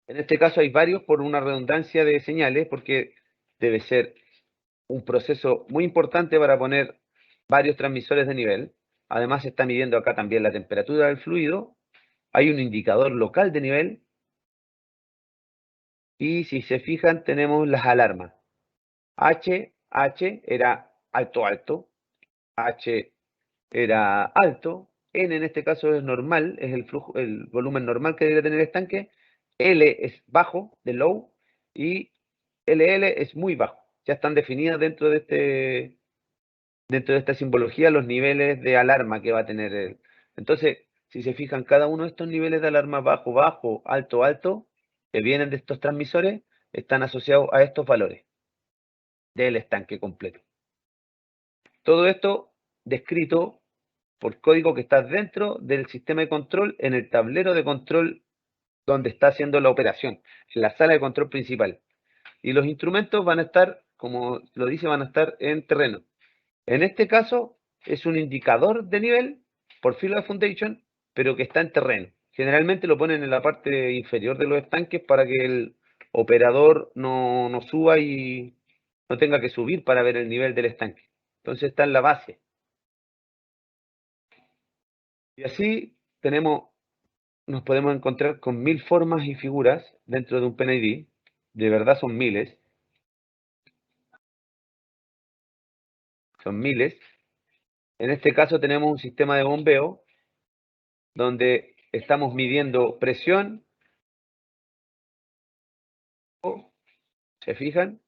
En este caso hay varios por una redundancia de señales, porque debe ser un proceso muy importante para poner varios transmisores de nivel. Además se está midiendo acá también la temperatura del fluido. Hay un indicador local de nivel. Y si se fijan tenemos las alarmas. H era alto, alto. H era alto. N en este caso es normal, es el flujo, el volumen normal que debe tener el estanque. L es bajo, de low, y LL es muy bajo. Ya están definidas dentro de esta simbología los niveles de alarma que va a tener él. Entonces, si se fijan, cada uno de estos niveles de alarma bajo, bajo, alto, alto, que vienen de estos transmisores, están asociados a estos valores del estanque completo. Todo esto descrito por código que está dentro del sistema de control, en el tablero de control donde está haciendo la operación, en la sala de control principal. Y los instrumentos van a estar, como lo dice, van a estar en terreno. En este caso, es un indicador de nivel por fila de foundation, pero que está en terreno. Generalmente lo ponen en la parte inferior de los estanques para que el operador no suba y no tenga que subir para ver el nivel del estanque. Entonces está en la base. Y así nos podemos encontrar con 1000 formas y figuras dentro de un PNID. De verdad son miles. Son miles. En este caso tenemos un sistema de bombeo donde estamos midiendo presión. ¿Se fijan?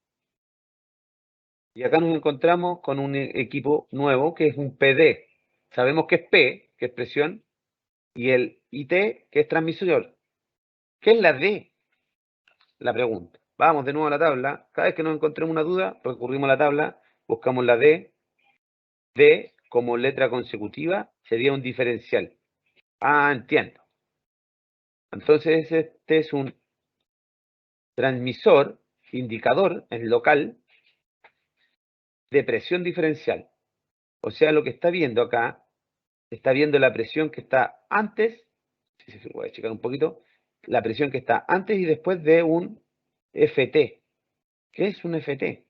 Y acá nos encontramos con un equipo nuevo que es un PD. Sabemos que es P, que es presión, y el IT, que es transmisor. ¿Qué es la D? La pregunta. Vamos de nuevo a la tabla. Cada vez que nos encontremos una duda, recurrimos a la tabla, buscamos la D. D como letra consecutiva sería un diferencial. Ah, entiendo. Entonces este es un transmisor, indicador en local de presión diferencial. O sea, lo que está viendo acá, está viendo la presión que está antes, si se puede checar un poquito, la presión que está antes y después de un FT. ¿Qué es un FT?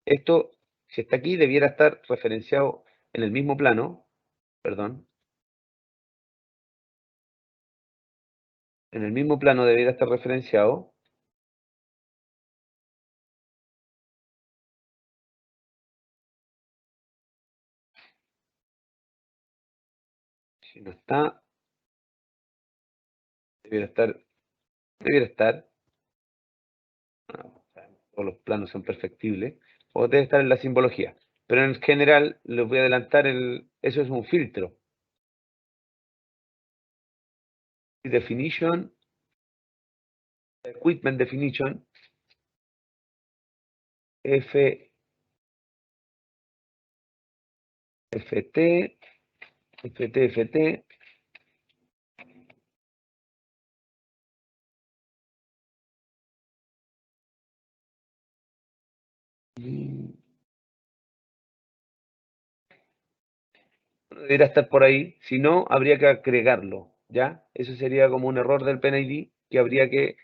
Esto, si está aquí, debiera estar referenciado en el mismo plano, perdón, en el mismo plano debiera estar referenciado. Si no está, debiera estar, todos los planos son perfectibles, o debe estar en la simbología. Pero en general, les voy a adelantar, eso es un filtro. Definition, equipment definition, FT, FT. Debería estar por ahí, si no, habría que agregarlo, ¿ya? Eso sería como un error del PNID que habría que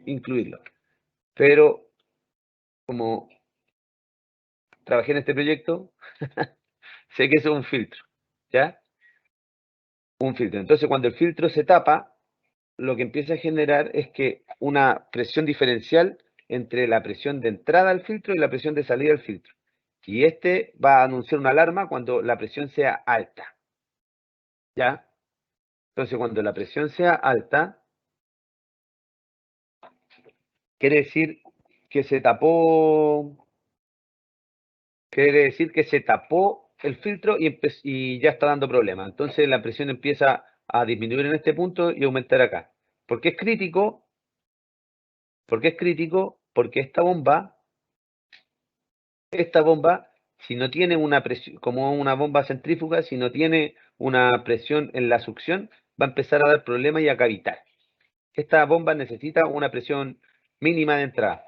incluirlo. Pero, como trabajé en este proyecto, sé que eso es un filtro, ¿ya? Un filtro. Entonces, cuando el filtro se tapa, lo que empieza a generar es que una presión diferencial entre la presión de entrada al filtro y la presión de salida al filtro. Y este va a anunciar una alarma cuando la presión sea alta, ¿ya? Entonces, cuando la presión sea alta, quiere decir que se tapó, el filtro y ya está dando problemas. Entonces la presión empieza a disminuir en este punto y aumentar acá. ¿Por qué es crítico? ¿Por qué es crítico? Porque esta bomba, si no tiene una presión, como una bomba centrífuga, si no tiene una presión en la succión, va a empezar a dar problemas y a cavitar. Esta bomba necesita una presión mínima de entrada.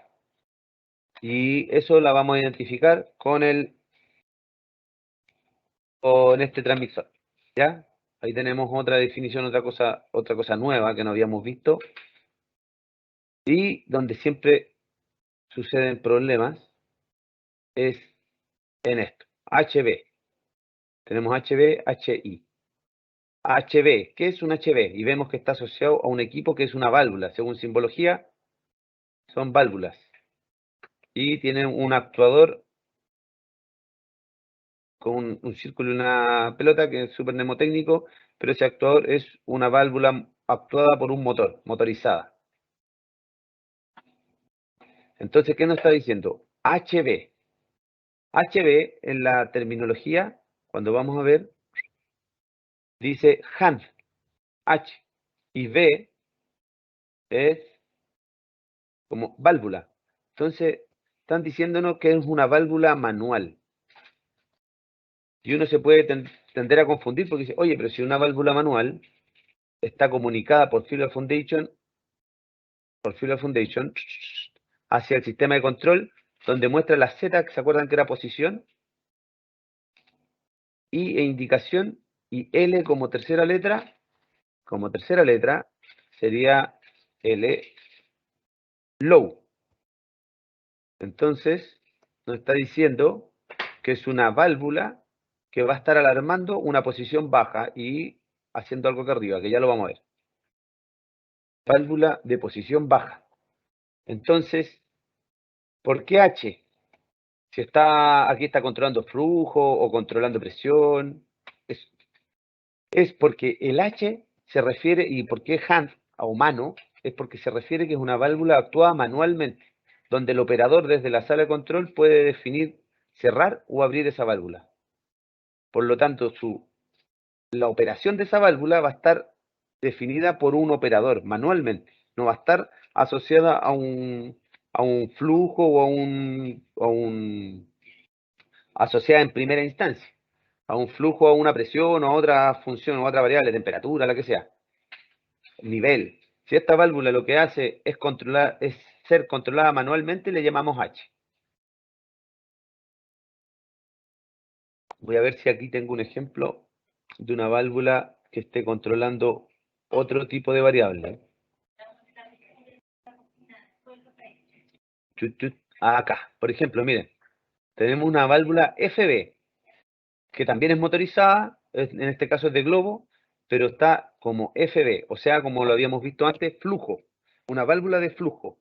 Y eso la vamos a identificar con este transmisor. ¿Ya? Ahí tenemos otra definición, otra cosa nueva que no habíamos visto. Y donde siempre suceden problemas es en esto. HV. Tenemos HV, HI. HV, ¿qué es un HV? Y vemos que está asociado a un equipo que es una válvula. Según simbología, son válvulas. Y tienen un actuador con un círculo y una pelota, que es súper mnemotécnico, pero ese actuador es una válvula actuada por un motor, motorizada. Entonces, ¿qué nos está diciendo? HV. HV en la terminología, cuando vamos a ver, dice hand, H, y V es como válvula. Entonces, están diciéndonos que es una válvula manual. Y uno se puede tender a confundir porque dice, oye, pero si una válvula manual está comunicada por Filler Foundation hacia el sistema de control, donde muestra la Z, que se acuerdan que era posición, I e indicación, y L como tercera letra sería L low. Entonces, nos está diciendo que es una válvula que va a estar alarmando una posición baja y haciendo algo acá arriba, que ya lo vamos a ver. Válvula de posición baja. Entonces, ¿por qué H? Si aquí está controlando flujo o controlando presión. Es porque el H se refiere, y por qué hand o mano, es porque se refiere que es una válvula actuada manualmente, donde el operador desde la sala de control puede definir cerrar o abrir esa válvula. Por lo tanto, la operación de esa válvula va a estar definida por un operador manualmente, no va a estar asociada a un flujo asociada en primera instancia, a un flujo, a una presión, o a otra función, o a otra variable, temperatura, la que sea, nivel. Si esta válvula lo que hace es ser controlada manualmente, le llamamos H. Voy a ver si aquí tengo un ejemplo de una válvula que esté controlando otro tipo de variable. Acá, por ejemplo, miren, tenemos una válvula FB, que también es motorizada, en este caso es de globo, pero está como FB, o sea, como lo habíamos visto antes, flujo, una válvula de flujo.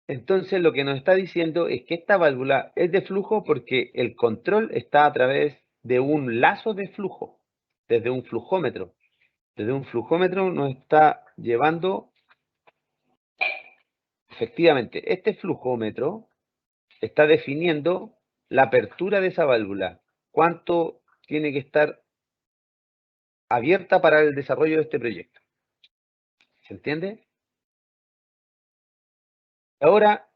Entonces lo que nos está diciendo es que esta válvula es de flujo porque el control está a través de un lazo de flujo, desde un flujómetro. Desde un flujómetro nos está llevando, efectivamente, este flujómetro está definiendo la apertura de esa válvula. ¿Cuánto tiene que estar abierta para el desarrollo de este proyecto? ¿Se entiende? Ahora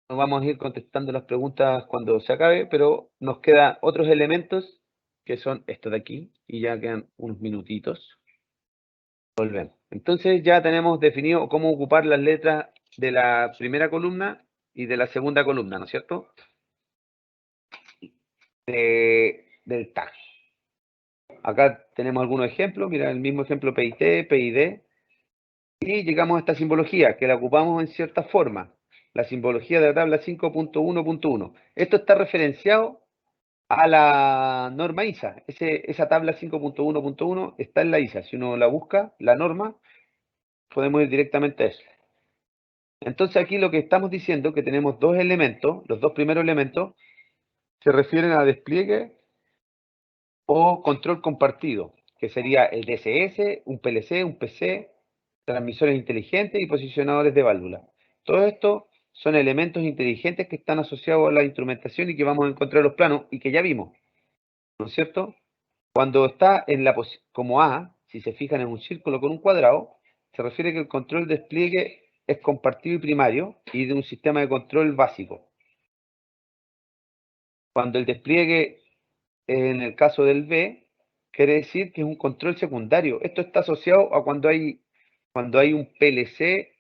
nos vamos a ir contestando las preguntas cuando se acabe, pero nos quedan otros elementos que son estos de aquí, y ya quedan unos minutitos. Volvemos. Entonces ya tenemos definido cómo ocupar las letras de la primera columna y de la segunda columna, ¿no es cierto? Del tag. Acá tenemos algunos ejemplos, mira el mismo ejemplo PIT, PID, y llegamos a esta simbología, que la ocupamos en cierta forma, la simbología de la tabla 5.1.1. Esto está referenciado a la norma ISA. Esa tabla 5.1.1 está en la ISA. Si uno la busca, la norma, podemos ir directamente a eso. Entonces aquí lo que estamos diciendo es que tenemos dos elementos, los dos primeros elementos, se refieren a despliegue o control compartido, que sería el DSS, un PLC, un PC, transmisores inteligentes y posicionadores de válvula. Todo esto son elementos inteligentes que están asociados a la instrumentación y que vamos a encontrar en los planos y que ya vimos, ¿no es cierto? Cuando está en la como A, si se fijan en un círculo con un cuadrado, se refiere que el control despliegue es compartido y primario y de un sistema de control básico. Cuando el despliegue, en el caso del B, quiere decir que es un control secundario. Esto está asociado a cuando hay un PLC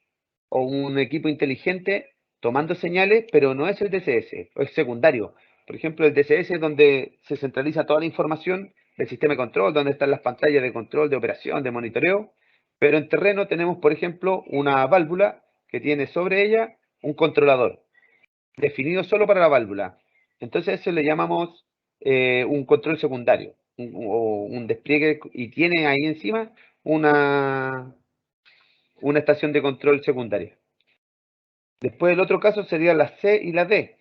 o un equipo inteligente tomando señales, pero no es el DCS, es secundario. Por ejemplo, el DCS es donde se centraliza toda la información del sistema de control, donde están las pantallas de control, de operación, de monitoreo, pero en terreno tenemos, por ejemplo, una válvula que tiene sobre ella un controlador, definido solo para la válvula. Entonces a eso le llamamos un control secundario, o un despliegue, y tiene ahí encima una estación de control secundaria. Después el otro caso sería la C y la D.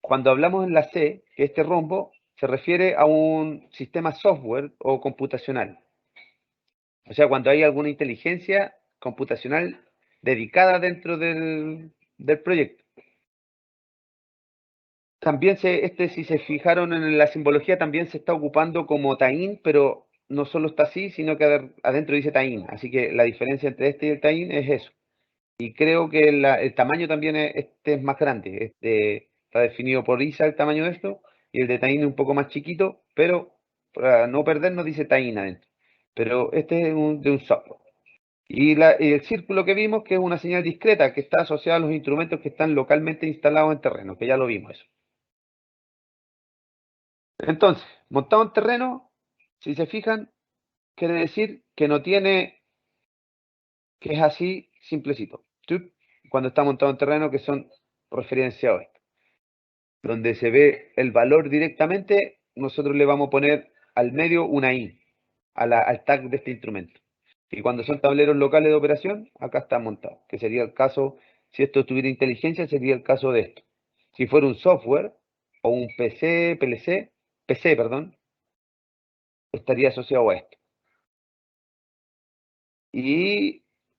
Cuando hablamos en la C, que este rombo se refiere a un sistema software o computacional. O sea, cuando hay alguna inteligencia computacional dedicada dentro del proyecto. También si se fijaron en la simbología, también se está ocupando como TAIN, pero no solo está así, sino que adentro dice TAIN. Así que la diferencia entre este y el TAIN es eso. Y creo que el tamaño también este es más grande. Está definido por ISA el tamaño de esto, y el de Tiny un poco más chiquito, pero para no perdernos dice Tiny adentro. Pero este es de un software. Y el círculo que vimos, que es una señal discreta, que está asociada a los instrumentos que están localmente instalados en terreno, que ya lo vimos eso. Entonces, montado en terreno, si se fijan, quiere decir que no tiene, que es así simplecito. Cuando está montado en terreno, que son referenciados. Donde se ve el valor directamente, nosotros le vamos a poner al medio una I, al tag de este instrumento. Y cuando son tableros locales de operación, acá está montado, que sería el caso, si esto tuviera inteligencia, sería el caso de esto. Si fuera un software o un PC, perdón, estaría asociado a esto.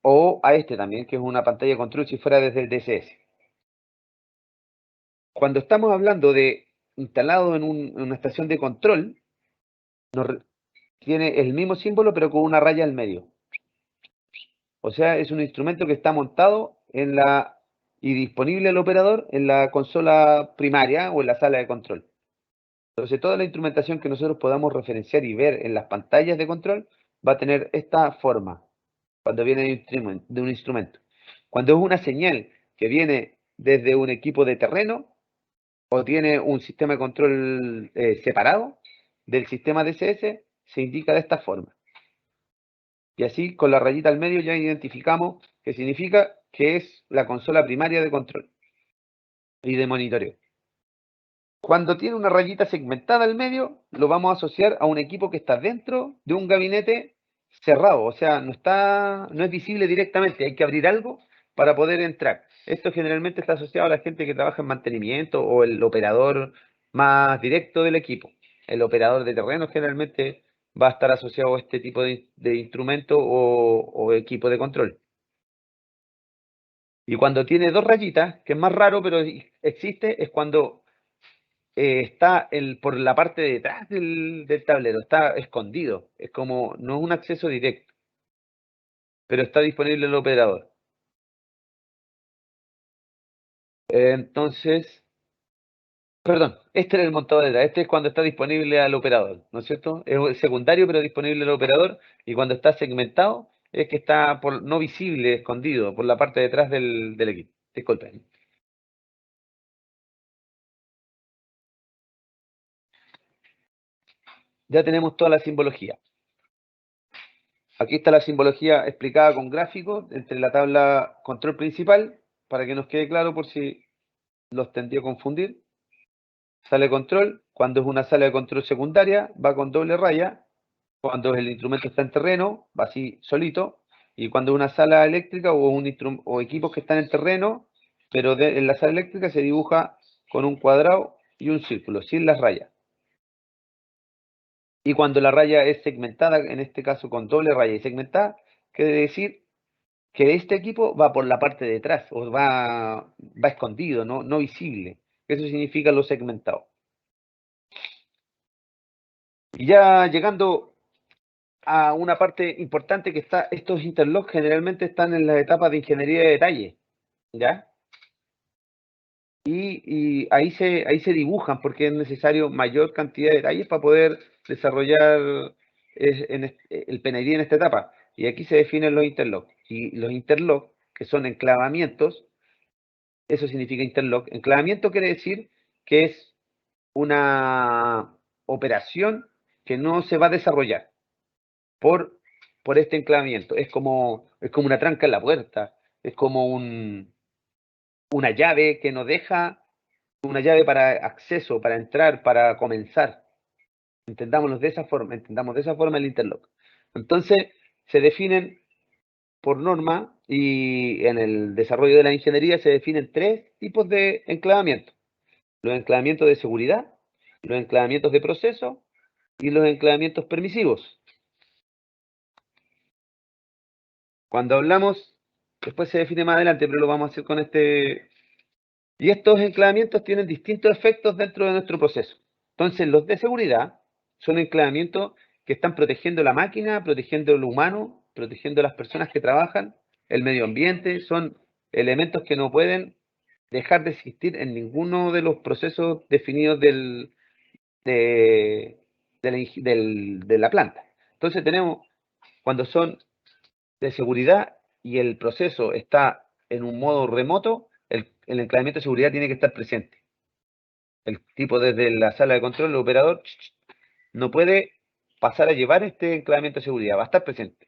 O a este también, que es una pantalla de control si fuera desde el DSS. Cuando estamos hablando de instalado en una estación de control, tiene el mismo símbolo pero con una raya al medio. O sea, es un instrumento que está montado y disponible al operador en la consola primaria o en la sala de control. Entonces, toda la instrumentación que nosotros podamos referenciar y ver en las pantallas de control va a tener esta forma cuando viene de un instrumento. Cuando es una señal que viene desde un equipo de terreno o tiene un sistema de control separado del sistema DSS, se indica de esta forma. Y así, con la rayita al medio, ya identificamos que significa que es la consola primaria de control y de monitoreo. Cuando tiene una rayita segmentada al medio, lo vamos a asociar a un equipo que está dentro de un gabinete cerrado, o sea, no es visible directamente, hay que abrir algo para poder entrar. Esto generalmente está asociado a la gente que trabaja en mantenimiento o el operador más directo del equipo. El operador de terreno generalmente va a estar asociado a este tipo de instrumento o equipo de control. Y cuando tiene dos rayitas, que es más raro, pero existe, es cuando está por la parte de detrás del tablero, está escondido. Es como, no es un acceso directo, pero está disponible en el operador. Entonces, perdón, este era el montado de detrás. Este es cuando está disponible al operador, ¿no es cierto? Es secundario, pero disponible al operador. Y cuando está segmentado, es que está no visible, escondido, por la parte de detrás del equipo. Disculpen. Ya tenemos toda la simbología. Aquí está la simbología explicada con gráficos entre la tabla control principal, para que nos quede claro por si los tendría a confundir. Sala de control, cuando es una sala de control secundaria, va con doble raya. Cuando el instrumento está en terreno, va así solito. Y cuando es una sala eléctrica o equipos que están en terreno, pero en la sala eléctrica se dibuja con un cuadrado y un círculo, sin las rayas. Y cuando la raya es segmentada, en este caso con doble raya y segmentada, quiere decir que este equipo va por la parte de atrás, o va escondido, no visible. Eso significa lo segmentado. Y ya llegando a una parte importante que estos interlocks generalmente están en las etapas de ingeniería de detalle, ¿ya? Y ahí se dibujan porque es necesario mayor cantidad de detalles para poder desarrollar el PNID en esta etapa. Y aquí se definen los interlocks. Y los interlocks, que son enclavamientos, eso significa interlock. Enclavamiento quiere decir que es una operación que no se va a desarrollar por este enclavamiento. Es como una tranca en la puerta, es como una llave que nos deja, una llave para acceso, para entrar, para comenzar. Entendamos de esa forma el interlock. Entonces, se definen por norma y en el desarrollo de la ingeniería se definen tres tipos de enclavamiento. Los enclavamientos de seguridad, los enclavamientos de proceso y los enclavamientos permisivos. Cuando hablamos, después se define más adelante, pero lo vamos a hacer con este. Y estos enclavamientos tienen distintos efectos dentro de nuestro proceso. Entonces, los de seguridad son enclavamientos que están protegiendo la máquina, protegiendo lo humano, protegiendo a las personas que trabajan, el medio ambiente, son elementos que no pueden dejar de existir en ninguno de los procesos definidos de la planta. Entonces tenemos, cuando son de seguridad y el proceso está en un modo remoto, el enclavamiento de seguridad tiene que estar presente. El tipo desde la sala de control, el operador, no puede pasar a llevar este enclavamiento de seguridad, va a estar presente.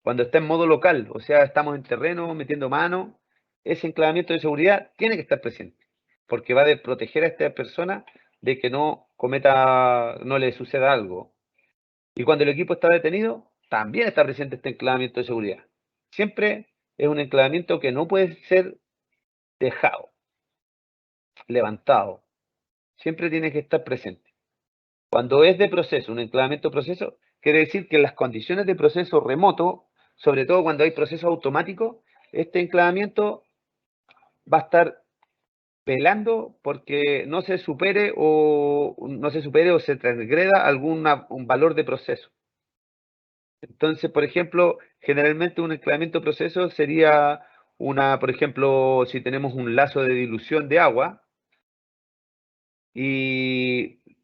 Cuando está en modo local, o sea, estamos en terreno, metiendo mano, ese enclavamiento de seguridad tiene que estar presente, porque va a proteger a esta persona de que no cometa, no le suceda algo. Y cuando el equipo está detenido, también está presente este enclavamiento de seguridad. Siempre es un enclavamiento que no puede ser dejado, levantado. Siempre tiene que estar presente. Cuando es de proceso, un enclavamiento proceso, quiere decir que en las condiciones de proceso remoto, sobre todo cuando hay proceso automático, este enclavamiento va a estar velando porque no se supere o se transgreda un valor de proceso. Entonces, por ejemplo, generalmente un enclavamiento proceso sería por ejemplo, si tenemos un lazo de dilución de agua,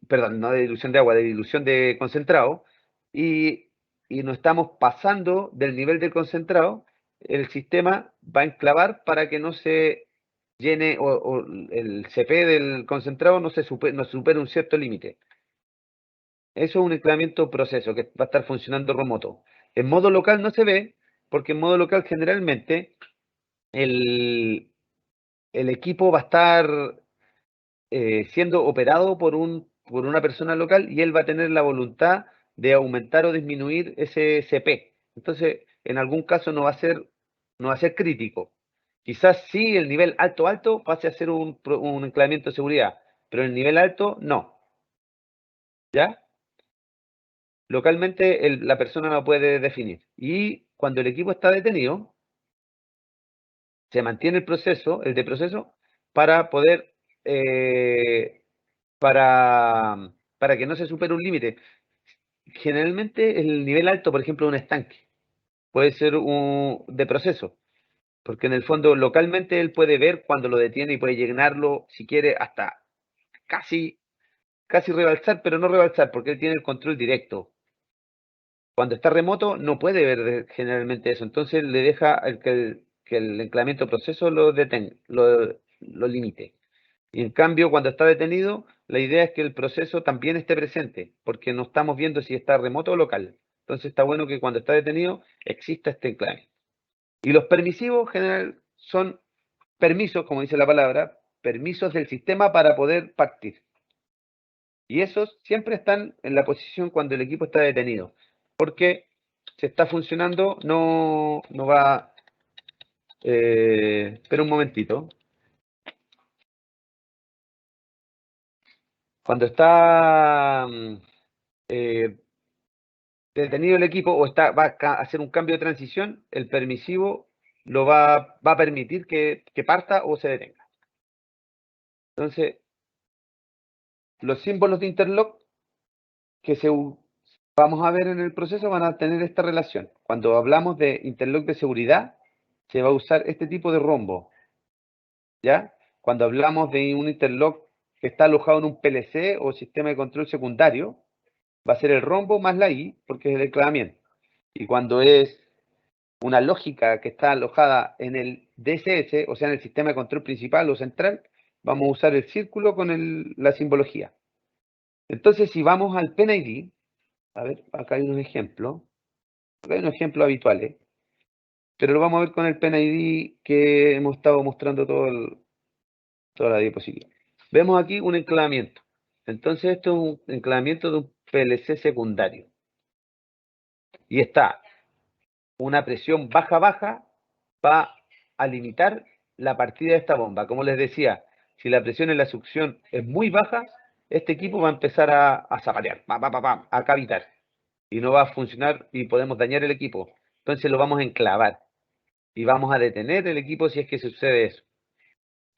perdón, no de dilución de agua, de dilución de concentrado, y, y no estamos pasando del nivel del concentrado, el sistema va a enclavar para que no se llene o el CP del concentrado no supere un cierto límite. Eso es un enclavamiento proceso que va a estar funcionando remoto. En modo local no se ve, porque en modo local generalmente el, el equipo va a estar siendo operado por una persona local y él va a tener la voluntad de aumentar o disminuir ese CP. Entonces, en algún caso no va a ser crítico. Quizás sí el nivel alto pase a ser un enclavamiento de seguridad, pero el nivel alto no. ¿Ya? Localmente la persona no puede definir. Y cuando el equipo está detenido, se mantiene el de proceso, para poder, para que no se supere un límite. Generalmente el nivel alto, por ejemplo, de un estanque, puede ser de proceso, porque en el fondo localmente él puede ver cuando lo detiene y puede llenarlo, si quiere, hasta casi, casi rebalsar, pero no rebalsar, porque él tiene el control directo. Cuando está remoto no puede ver generalmente eso, entonces le deja que el enclavamiento proceso lo limite. Y en cambio, cuando está detenido, la idea es que el proceso también esté presente, porque no estamos viendo si está remoto o local. Entonces está bueno que cuando está detenido exista este enclave. Y los permisivos general son permisos, como dice la palabra, permisos del sistema para poder partir. Y esos siempre están en la posición cuando el equipo está detenido, porque si está funcionando no va... espera un momentito. Cuando está detenido el equipo o va a hacer un cambio de transición, el permisivo va a permitir que parta o se detenga. Entonces, los símbolos de interlock que vamos a ver en el proceso van a tener esta relación. Cuando hablamos de interlock de seguridad, se va a usar este tipo de rombo. ¿Ya? Cuando hablamos de un interlock que está alojado en un PLC o sistema de control secundario, va a ser el rombo más la I, porque es el enclavamiento. Y cuando es una lógica que está alojada en el DSS, o sea, en el sistema de control principal o central, vamos a usar el círculo con la simbología. Entonces, si vamos al PNID, a ver, acá hay un ejemplo, acá hay unos ejemplos habituales, pero lo vamos a ver con el PNID que hemos estado mostrando toda la diapositiva. Vemos aquí un enclavamiento. Entonces, esto es un enclavamiento de un PLC secundario. Y está una presión baja va a limitar la partida de esta bomba. Como les decía, si la presión en la succión es muy baja, este equipo va a empezar a zapatear, a cavitar. Y no va a funcionar y podemos dañar el equipo. Entonces lo vamos a enclavar. Y vamos a detener el equipo si es que sucede eso.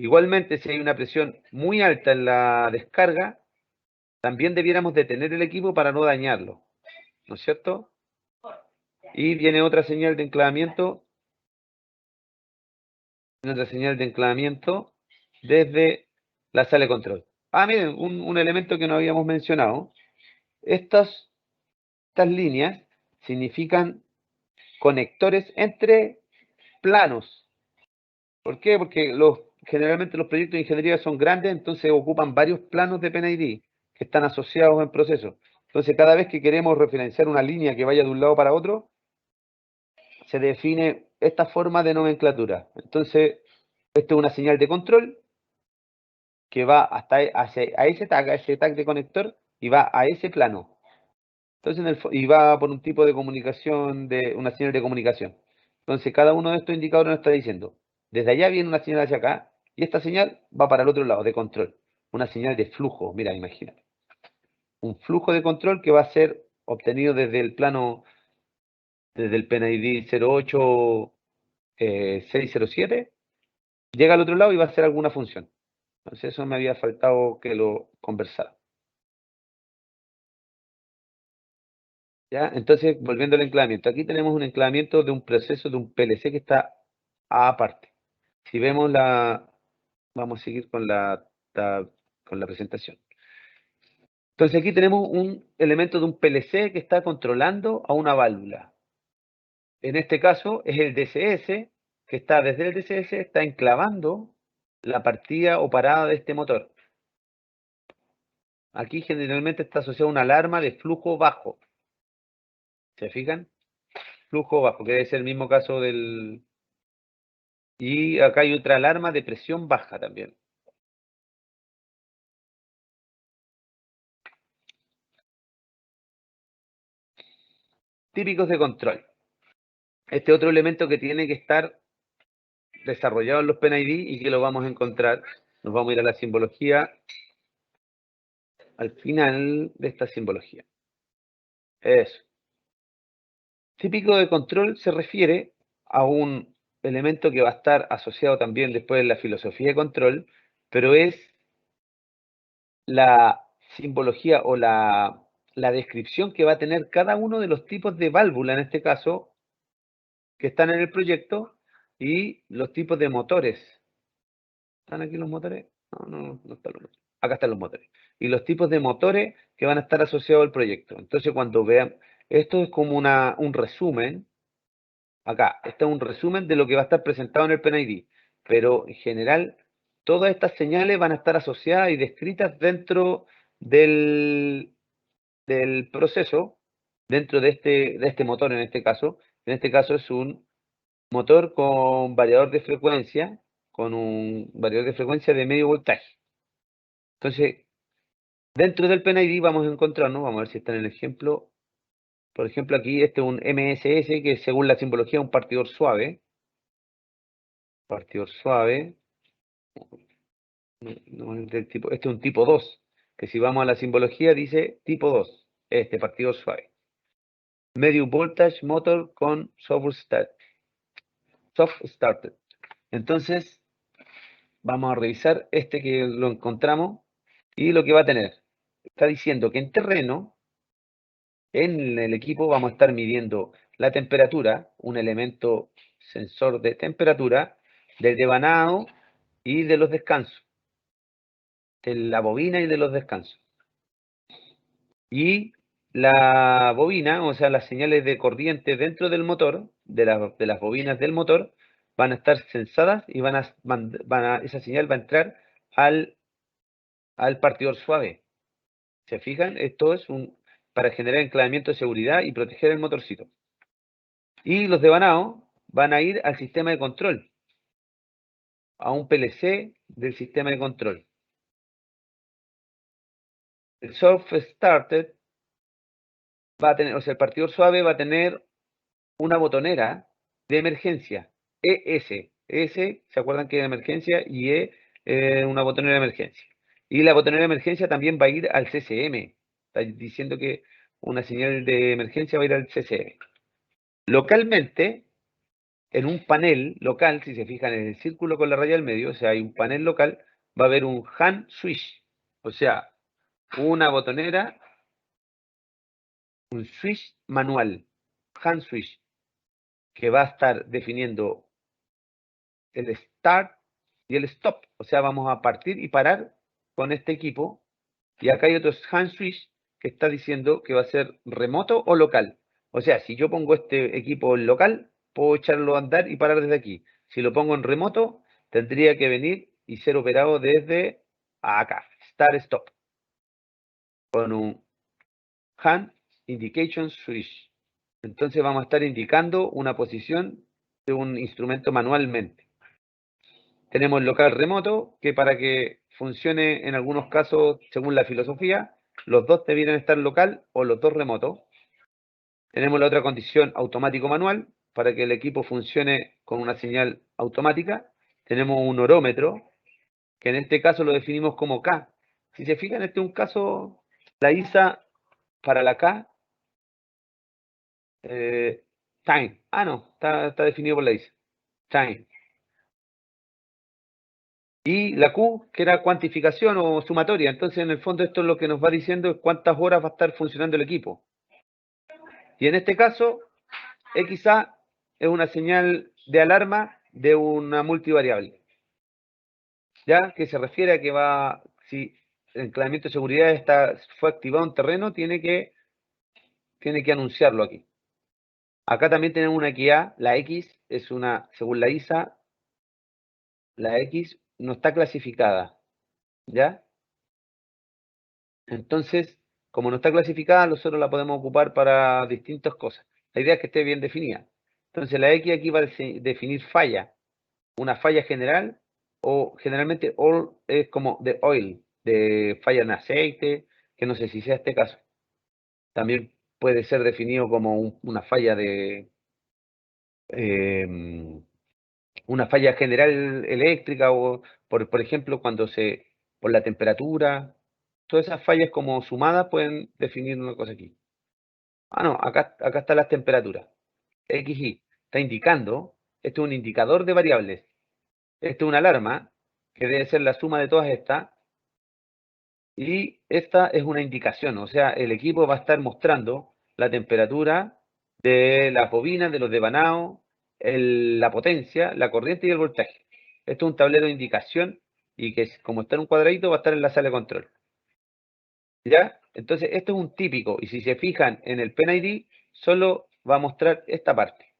Igualmente, si hay una presión muy alta en la descarga, también debiéramos detener el equipo para no dañarlo. ¿No es cierto? Y viene otra señal de enclavamiento nuestra señal de enclavamiento desde la sala de control. Miren, un elemento que no habíamos mencionado. Estas líneas significan conectores entre planos. ¿Por qué? Porque generalmente los proyectos de ingeniería son grandes, entonces ocupan varios planos de PNID que están asociados en proceso. Entonces, cada vez que queremos referenciar una línea que vaya de un lado para otro, se define esta forma de nomenclatura. Entonces, esto es una señal de control que va hasta a ese tag de conector y va a ese plano. Entonces, y va por un tipo de comunicación, de una señal de comunicación. Entonces, cada uno de estos indicadores nos está diciendo, desde allá viene una señal hacia acá, y esta señal va para el otro lado, de control. Una señal de flujo, mira, imagínate. Un flujo de control que va a ser obtenido desde el plano, desde el PNID 08607, llega al otro lado y va a hacer alguna función. Entonces, eso me había faltado que lo conversara. ¿Ya? Entonces, volviendo al enclavamiento. Aquí tenemos un enclavamiento de un proceso de un PLC que está aparte. Si vemos vamos a seguir con con la presentación. Entonces aquí tenemos un elemento de un PLC que está controlando a una válvula. En este caso es el DCS, que está desde el DCS, está enclavando la partida o parada de este motor. Aquí generalmente está asociada una alarma de flujo bajo. ¿Se fijan? Flujo bajo, que debe ser el mismo caso del... Y acá hay otra alarma de presión baja también. Típicos de control. Este otro elemento que tiene que estar desarrollado en los PNID y que lo vamos a encontrar. Nos vamos a ir a la simbología al final de esta simbología. Eso. Típico de control se refiere a un elemento que va a estar asociado también después en la filosofía de control, pero es la simbología o la descripción que va a tener cada uno de los tipos de válvula, en este caso, que están en el proyecto, y los tipos de motores. ¿Están aquí los motores? No están los motores. Acá están los motores. Y los tipos de motores que van a estar asociados al proyecto. Entonces, cuando vean, esto es como un resumen. Acá, este es un resumen de lo que va a estar presentado en el PNID. Pero, en general, todas estas señales van a estar asociadas y descritas dentro del proceso, dentro de este motor en este caso. En este caso es un motor con variador de frecuencia, con un variador de frecuencia de medio voltaje. Entonces, dentro del PNID vamos a encontrarnos, vamos a ver si está en el ejemplo. Por ejemplo, aquí este es un MSS, que según la simbología es un partidor suave. Partidor suave. Este es un tipo 2, que si vamos a la simbología dice tipo 2, este partidor suave. Medium voltage motor con soft started. Entonces, vamos a revisar este que lo encontramos y lo que va a tener. Está diciendo que en terreno, en el equipo, vamos a estar midiendo la temperatura, un elemento sensor de temperatura, del devanado y de los descansos, de la bobina y de los descansos. Y la bobina, o sea, las señales de corriente dentro del motor, de las bobinas del motor, van a estar sensadas y esa señal va a entrar al partidor suave. ¿Se fijan? Esto es para generar enclavamiento de seguridad y proteger el motorcito. Y los devanados van a ir al sistema de control, a un PLC del sistema de control. El soft started va a tener, o sea, el partidor suave va a tener una botonera de emergencia, ES. ES, ¿se acuerdan que es de emergencia? Y una botonera de emergencia. Y la botonera de emergencia también va a ir al CCM. Está diciendo que una señal de emergencia va a ir al CCM. Localmente, en un panel local, si se fijan en el círculo con la raya del medio, o sea, hay un panel local, va a haber un hand switch, o sea, una botonera, un switch manual, hand switch, que va a estar definiendo el start y el stop. O sea, vamos a partir y parar con este equipo. Y acá hay otro hand switch que está diciendo que va a ser remoto o local. O sea, si yo pongo este equipo en local, puedo echarlo a andar y parar desde aquí. Si lo pongo en remoto, tendría que venir y ser operado desde acá, start stop, con un hand indication switch. Entonces vamos a estar indicando una posición de un instrumento manualmente. Tenemos el local remoto, que para que funcione en algunos casos, según la filosofía, los dos debieran estar local o los dos remotos. Tenemos la otra condición automático manual, para que el equipo funcione con una señal automática. Tenemos un orómetro, que en este caso lo definimos como K. Si se fijan, este es un caso, la ISA para la K, time. Ah, no, está definido por la ISA. Time. Y la Q, que era cuantificación o sumatoria. Entonces, en el fondo, esto es lo que nos va diciendo es cuántas horas va a estar funcionando el equipo. Y en este caso, XA es una señal de alarma de una multivariable. ¿Ya? Que se refiere a que va, si el enclavamiento de seguridad fue activado en terreno, tiene que anunciarlo aquí. Acá también tenemos una XA, la X es una, según la ISA, la X no está clasificada. ¿Ya? Entonces, como no está clasificada, nosotros la podemos ocupar para distintas cosas. La idea es que esté bien definida. Entonces, la X aquí va a definir falla. Una falla general, o generalmente all es como de oil, de falla en aceite, que no sé si sea este caso. También puede ser definido como una falla de una falla general eléctrica, o por ejemplo, por la temperatura. Todas esas fallas como sumadas pueden definir una cosa aquí. Ah, no, acá están las temperaturas. XY está indicando, este es un indicador de variables. Esto es una alarma, que debe ser la suma de todas estas. Y esta es una indicación, o sea, el equipo va a estar mostrando la temperatura de las bobinas, de los devanados, la potencia, la corriente y el voltaje. Esto es un tablero de indicación y que como está en un cuadradito va a estar en la sala de control. ¿Ya? Entonces, esto es un típico, y si se fijan en el PNID, solo va a mostrar esta parte.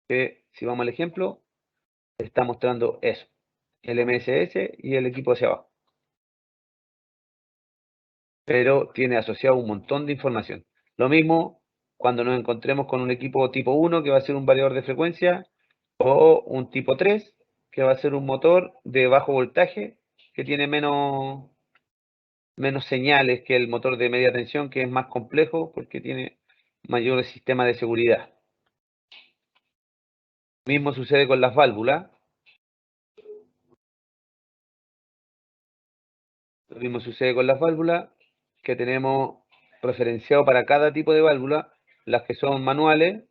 Que si vamos al ejemplo, está mostrando eso, el MSS y el equipo hacia abajo. Pero tiene asociado un montón de información. Lo mismo cuando nos encontremos con un equipo tipo 1, que va a ser un variador de frecuencia, o un tipo 3, que va a ser un motor de bajo voltaje, que tiene menos señales que el motor de media tensión, que es más complejo porque tiene mayor sistema de seguridad. Lo mismo sucede con las válvulas. Lo mismo sucede con las válvulas, que tenemos referenciado para cada tipo de válvula, las que son manuales,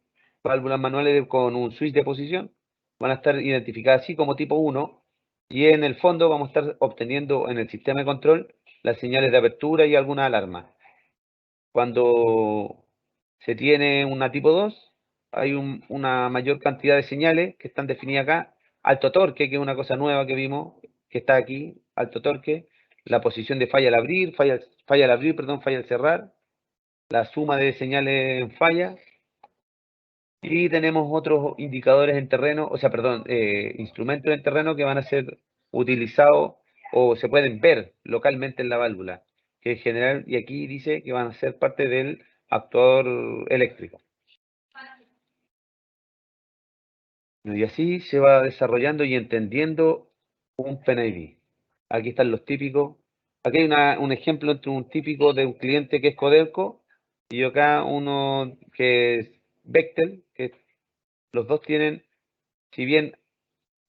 válvulas manuales con un switch de posición, van a estar identificadas así como tipo 1, y en el fondo vamos a estar obteniendo en el sistema de control las señales de apertura y alguna alarma. Cuando se tiene una tipo 2, hay una mayor cantidad de señales que están definidas acá. Alto torque, que es una cosa nueva que vimos, que está aquí, alto torque. La posición de falla al abrir, falla al abrir, perdón, falla al cerrar. La suma de señales en falla. Y tenemos otros indicadores en terreno, o sea, perdón, instrumentos en terreno que van a ser utilizados o se pueden ver localmente en la válvula, que en general, y aquí dice que van a ser parte del actuador eléctrico. Y así se va desarrollando y entendiendo un PNID. Aquí están los típicos. Aquí hay un ejemplo entre un típico de un cliente que es Codelco y acá uno que es Bechtel, que los dos tienen, si bien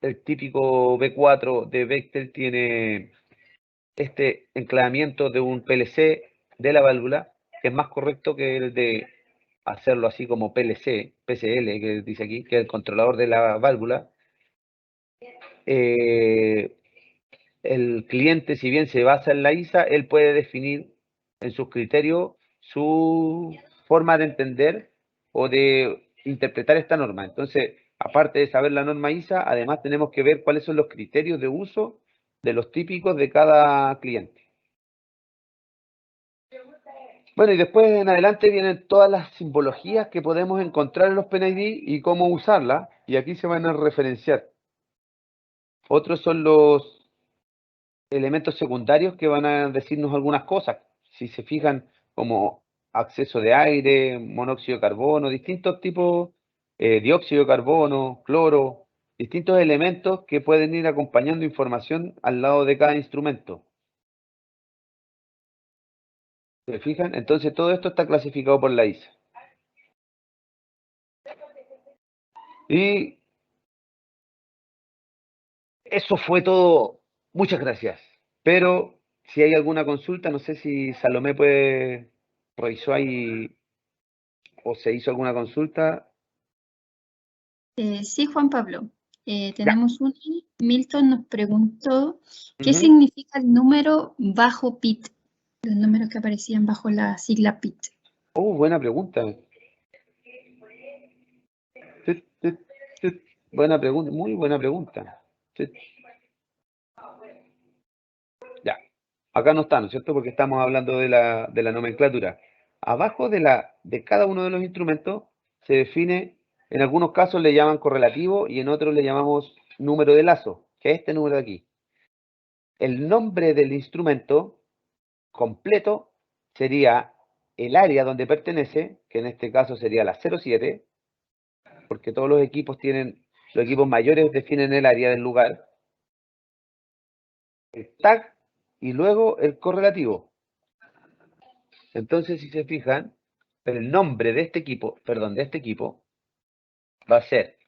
el típico B4 de Bechtel tiene este enclavamiento de un PLC de la válvula, que es más correcto que el de hacerlo así como PLC, PCL, que dice aquí, que es el controlador de la válvula. El cliente, si bien se basa en la ISA, él puede definir en sus criterios su forma de entender o de interpretar esta norma. Entonces, Aparte de saber la norma ISA, además tenemos que ver cuáles son los criterios de uso de los típicos de cada cliente. Bueno, y después en adelante vienen todas las simbologías que podemos encontrar en los PNID y cómo usarlas, y aquí se van a referenciar. Otros son los elementos secundarios que van a decirnos algunas cosas. Si se fijan, como acceso de aire, monóxido de carbono, distintos tipos, dióxido de carbono, cloro, distintos elementos que pueden ir acompañando información al lado de cada instrumento. ¿Se fijan? Entonces todo esto está clasificado por la ISA. Y eso fue todo. Muchas gracias. Pero si hay alguna consulta, no sé si Salomé revisó ahí o se hizo alguna consulta. Sí, Juan Pablo. Ya. Tenemos una. Milton nos preguntó qué Ujú. significa el número bajo PIT, los números que aparecían bajo la sigla PIT. Oh, buena pregunta. Buena pregunta, muy buena pregunta. Ya, acá no está, ¿no es cierto? Porque estamos hablando de la nomenclatura. Abajo de cada uno de los instrumentos se define, en algunos casos le llaman correlativo y en otros le llamamos número de lazo, que es este número de aquí. El nombre del instrumento completo sería el área donde pertenece, que en este caso sería la 07, porque todos los equipos mayores definen el área del lugar, el tag y luego el correlativo. Entonces, si se fijan, el nombre de este equipo, va a ser,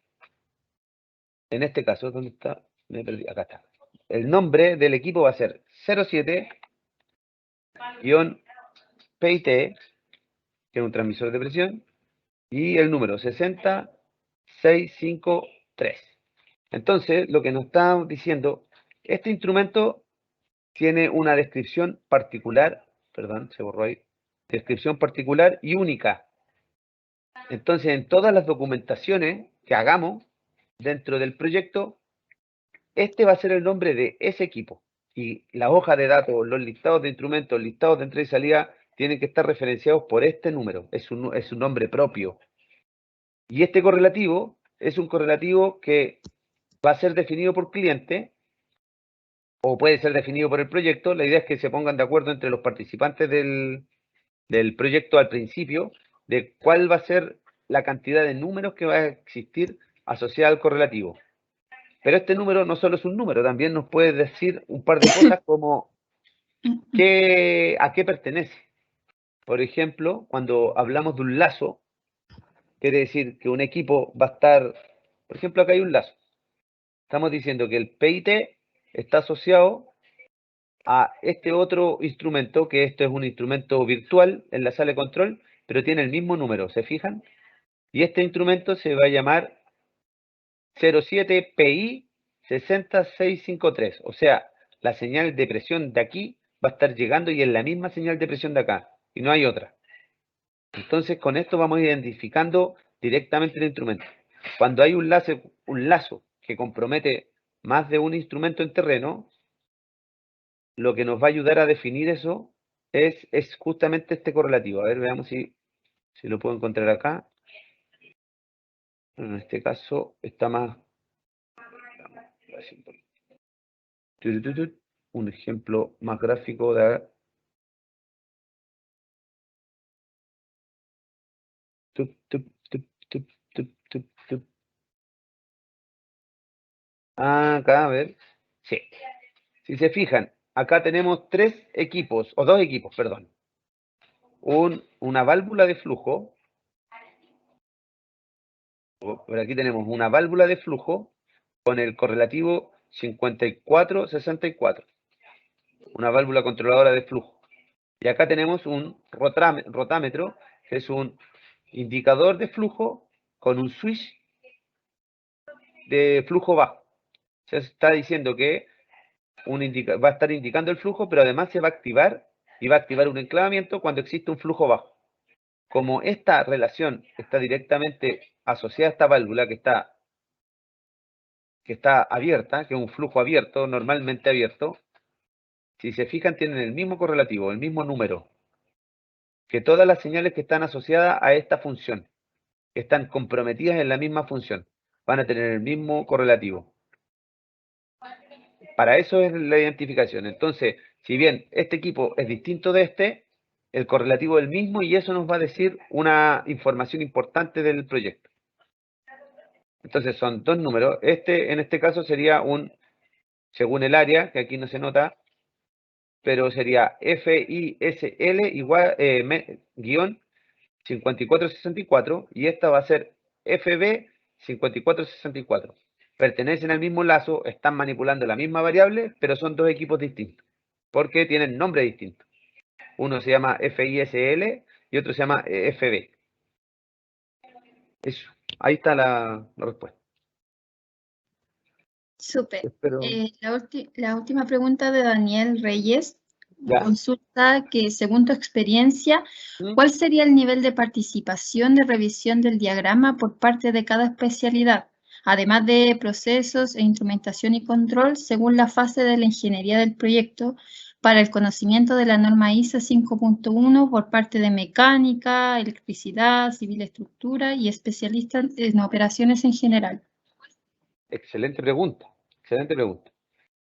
en este caso, ¿dónde está? Me perdí, acá está. El nombre del equipo va a ser 07-PIT, que es un transmisor de presión, y el número 60653. Entonces, lo que nos está diciendo, este instrumento tiene una descripción particular, perdón, se borró ahí, descripción particular y única. Entonces, en todas las documentaciones que hagamos dentro del proyecto, este va a ser el nombre de ese equipo. Y la hoja de datos, los listados de instrumentos, listados de entrada y salida, tienen que estar referenciados por este número. Es un nombre propio. Y este correlativo es un correlativo que va a ser definido por cliente o puede ser definido por el proyecto. La idea es que se pongan de acuerdo entre los participantes del proyecto al principio de cuál va a ser la cantidad de números que va a existir asociada al correlativo. Pero este número no solo es un número, también nos puede decir un par de cosas como a qué pertenece. Por ejemplo, cuando hablamos de un lazo, quiere decir que un equipo va a estar, por ejemplo, acá hay un lazo. Estamos diciendo que el PIT está asociado a este otro instrumento, que esto es un instrumento virtual en la sala de control, pero tiene el mismo número, ¿se fijan? Y este instrumento se va a llamar 07PI 60653. O sea, la señal de presión de aquí va a estar llegando y es la misma señal de presión de acá. Y no hay otra. Entonces, con esto vamos identificando directamente el instrumento. Cuando hay un lazo que compromete más de un instrumento en terreno, lo que nos va a ayudar a definir eso es justamente este correlativo. A ver, veamos si lo puedo encontrar acá. En este caso está más... Un ejemplo más gráfico de... Acá, a ver. Sí. Si se fijan, acá tenemos tres equipos, o dos equipos, perdón. Una válvula de flujo. Por aquí tenemos una válvula de flujo con el correlativo 5464. Una válvula controladora de flujo. Y acá tenemos un rotámetro, que es un indicador de flujo con un switch de flujo bajo. Se está diciendo que va a estar indicando el flujo, pero además se va a activar y va a activar un enclavamiento cuando existe un flujo bajo. Como esta relación está directamente asociada a esta válvula que está que está abierta, que es un flujo abierto, normalmente abierto, si se fijan tienen el mismo correlativo, el mismo número, que todas las señales que están asociadas a esta función, que están comprometidas en la misma función, van a tener el mismo correlativo. Para eso es la identificación. Entonces, si bien este equipo es distinto de este, el correlativo es el mismo y eso nos va a decir una información importante del proyecto. Entonces son dos números. En este caso sería según el área, que aquí no se nota, pero sería FISL igual guión 5464 y esta va a ser FB 5464. Pertenecen al mismo lazo, están manipulando la misma variable, pero son dos equipos distintos, porque tienen nombre distinto. Uno se llama FISL y otro se llama FB. Eso, ahí está la respuesta. Súper. Espero. La última pregunta de Daniel Reyes Ya. consulta que, según tu experiencia, ¿cuál sería el nivel de participación de revisión del diagrama por parte de cada especialidad, además de procesos e instrumentación y control, según la fase de la ingeniería del proyecto, para el conocimiento de la norma ISO 5.1 por parte de mecánica, electricidad, civil estructura y especialistas en operaciones en general? Excelente pregunta, excelente pregunta.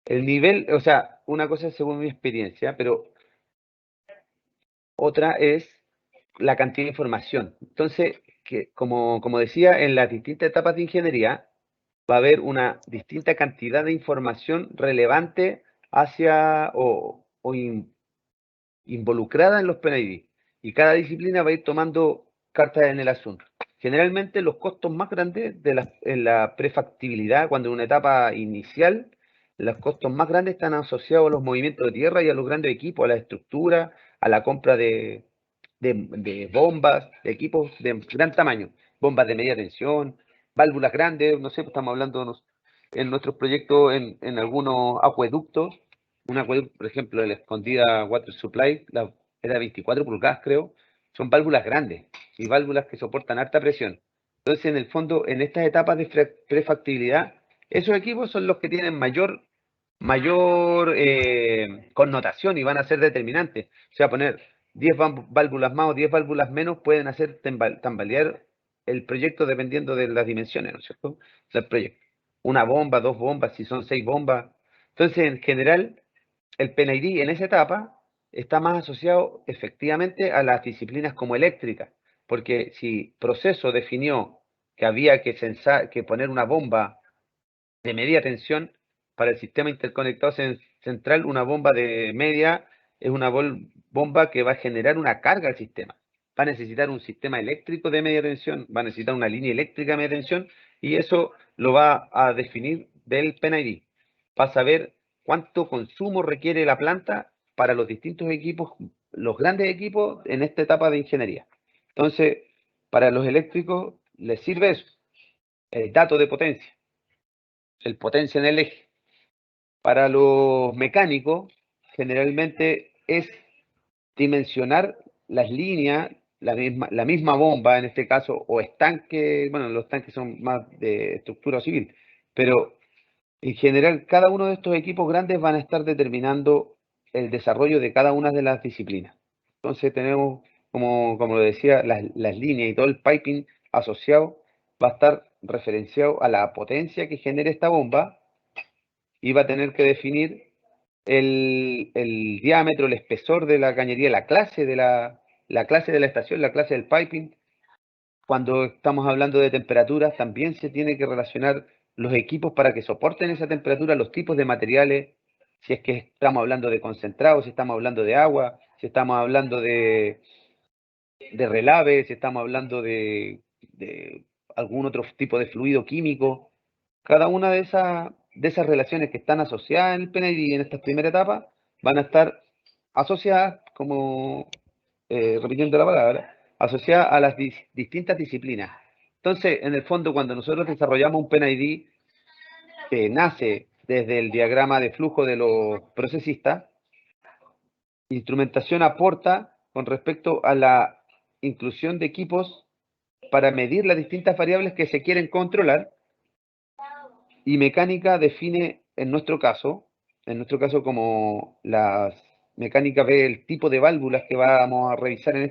El nivel, o sea, una cosa es según mi experiencia, pero otra es la cantidad de información. Entonces, como decía, en las distintas etapas de ingeniería va a haber una distinta cantidad de información relevante hacia involucrada en los PNID. Y cada disciplina va a ir tomando cartas en el asunto. Generalmente los costos más grandes en la prefactibilidad, cuando en una etapa inicial, los costos más grandes están asociados a los movimientos de tierra y a los grandes equipos, a la estructura, a la compra de bombas, de equipos de gran tamaño, bombas de media tensión, válvulas grandes, no sé, estamos hablando en nuestros proyectos en algunos acueductos. Un acueducto, por ejemplo, de la Escondida Water Supply, era 24 pulgadas, creo, son válvulas grandes y válvulas que soportan alta presión. Entonces, en el fondo, en estas etapas de prefactibilidad, esos equipos son los que tienen mayor connotación y van a ser determinantes. O sea, poner 10 válvulas más o 10 válvulas menos pueden hacer tambalear el proyecto dependiendo de las dimensiones, ¿no es cierto?, del proyecto. Una bomba, dos bombas, si son 6 bombas. Entonces, en general, el PNID en esa etapa está más asociado efectivamente a las disciplinas como eléctrica, porque si proceso definió que había que poner una bomba de media tensión para el sistema interconectado central, una bomba de media es una bomba que va a generar una carga al sistema. Va a necesitar un sistema eléctrico de media tensión, va a necesitar una línea eléctrica de media tensión y eso lo va a definir del PNID. Va a saber cuánto consumo requiere la planta para los distintos equipos, los grandes equipos en esta etapa de ingeniería. Entonces, para los eléctricos les sirve eso, el dato de potencia, el potencia en el eje. Para los mecánicos, generalmente es dimensionar las líneas, la misma bomba en este caso, o estanque, bueno, los tanques son más de estructura civil, pero en general cada uno de estos equipos grandes van a estar determinando el desarrollo de cada una de las disciplinas. Entonces tenemos, como lo decía, las líneas y todo el piping asociado va a estar referenciado a la potencia que genere esta bomba y va a tener que definir el diámetro, el espesor de la cañería, la clase de la estación, la clase del piping. Cuando estamos hablando de temperaturas, también se tiene que relacionar los equipos para que soporten esa temperatura, los tipos de materiales, si es que estamos hablando de concentrados, si estamos hablando de agua, si estamos hablando de relave, si estamos hablando de algún otro tipo de fluido químico. Cada una de esas relaciones que están asociadas en el PNID en esta primera etapa van a estar asociadas, como repitiendo la palabra, asociadas a las distintas disciplinas. Entonces, en el fondo, cuando nosotros desarrollamos un PNID que nace desde el diagrama de flujo de los procesistas, instrumentación aporta con respecto a la inclusión de equipos para medir las distintas variables que se quieren controlar Y mecánica define, en nuestro caso como las mecánica ve el tipo de válvulas que vamos a revisar en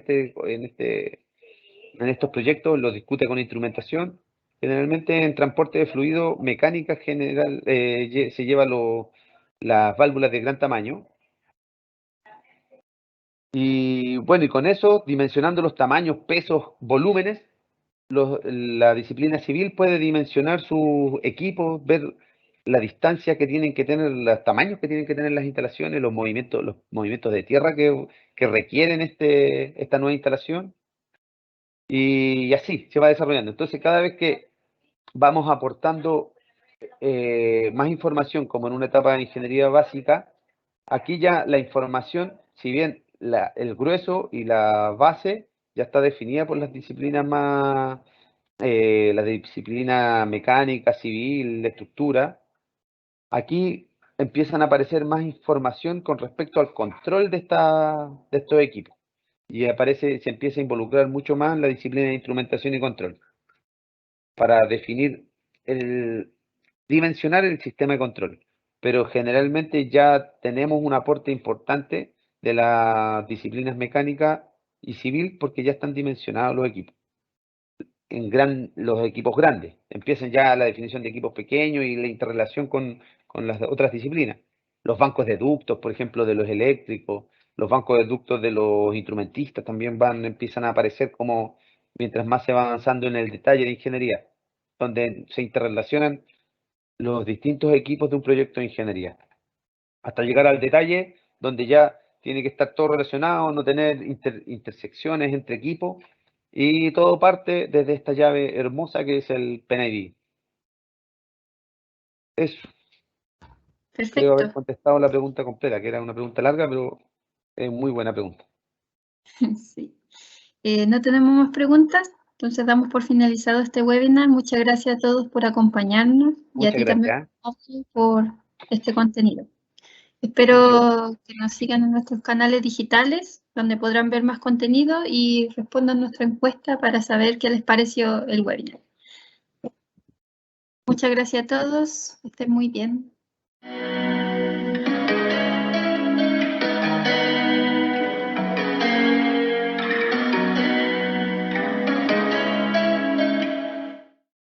estos proyectos, los discute con instrumentación. Generalmente en transporte de fluido, mecánica general se lleva las válvulas de gran tamaño. Y bueno, y con eso, dimensionando los tamaños, pesos, volúmenes, la disciplina civil puede dimensionar sus equipos, ver la distancia que tienen que tener, los tamaños que tienen que tener las instalaciones, los movimientos de tierra que requieren esta nueva instalación. Y así se va desarrollando. Entonces, cada vez que vamos aportando más información, como en una etapa de ingeniería básica, aquí ya la información, si bien el grueso y la base ya está definida por las disciplinas la disciplina mecánica, civil, de estructura, aquí empiezan a aparecer más información con respecto al control de estos equipos. Y se empieza a involucrar mucho más la disciplina de instrumentación y control para dimensionar el sistema de control. Pero generalmente ya tenemos un aporte importante de las disciplinas mecánica y civil porque ya están dimensionados los equipos. Los equipos grandes. Empiezan ya la definición de equipos pequeños y la interrelación con las otras disciplinas. Los bancos de ductos, por ejemplo, de los eléctricos, los bancos de ductos de los instrumentistas también empiezan a aparecer como mientras más se va avanzando en el detalle de ingeniería, donde se interrelacionan los distintos equipos de un proyecto de ingeniería, hasta llegar al detalle donde ya tiene que estar todo relacionado, no tener intersecciones entre equipos, y todo parte desde esta llave hermosa que es el PNID. Eso. Perfecto. Creo haber contestado la pregunta completa, que era una pregunta larga, pero es muy buena pregunta. Sí. No tenemos más preguntas, entonces damos por finalizado este webinar. Muchas gracias a todos por acompañarnos y a ti también por este contenido. Espero que nos sigan en nuestros canales digitales, donde podrán ver más contenido y respondan nuestra encuesta para saber qué les pareció el webinar. Muchas gracias a todos, que estén muy bien.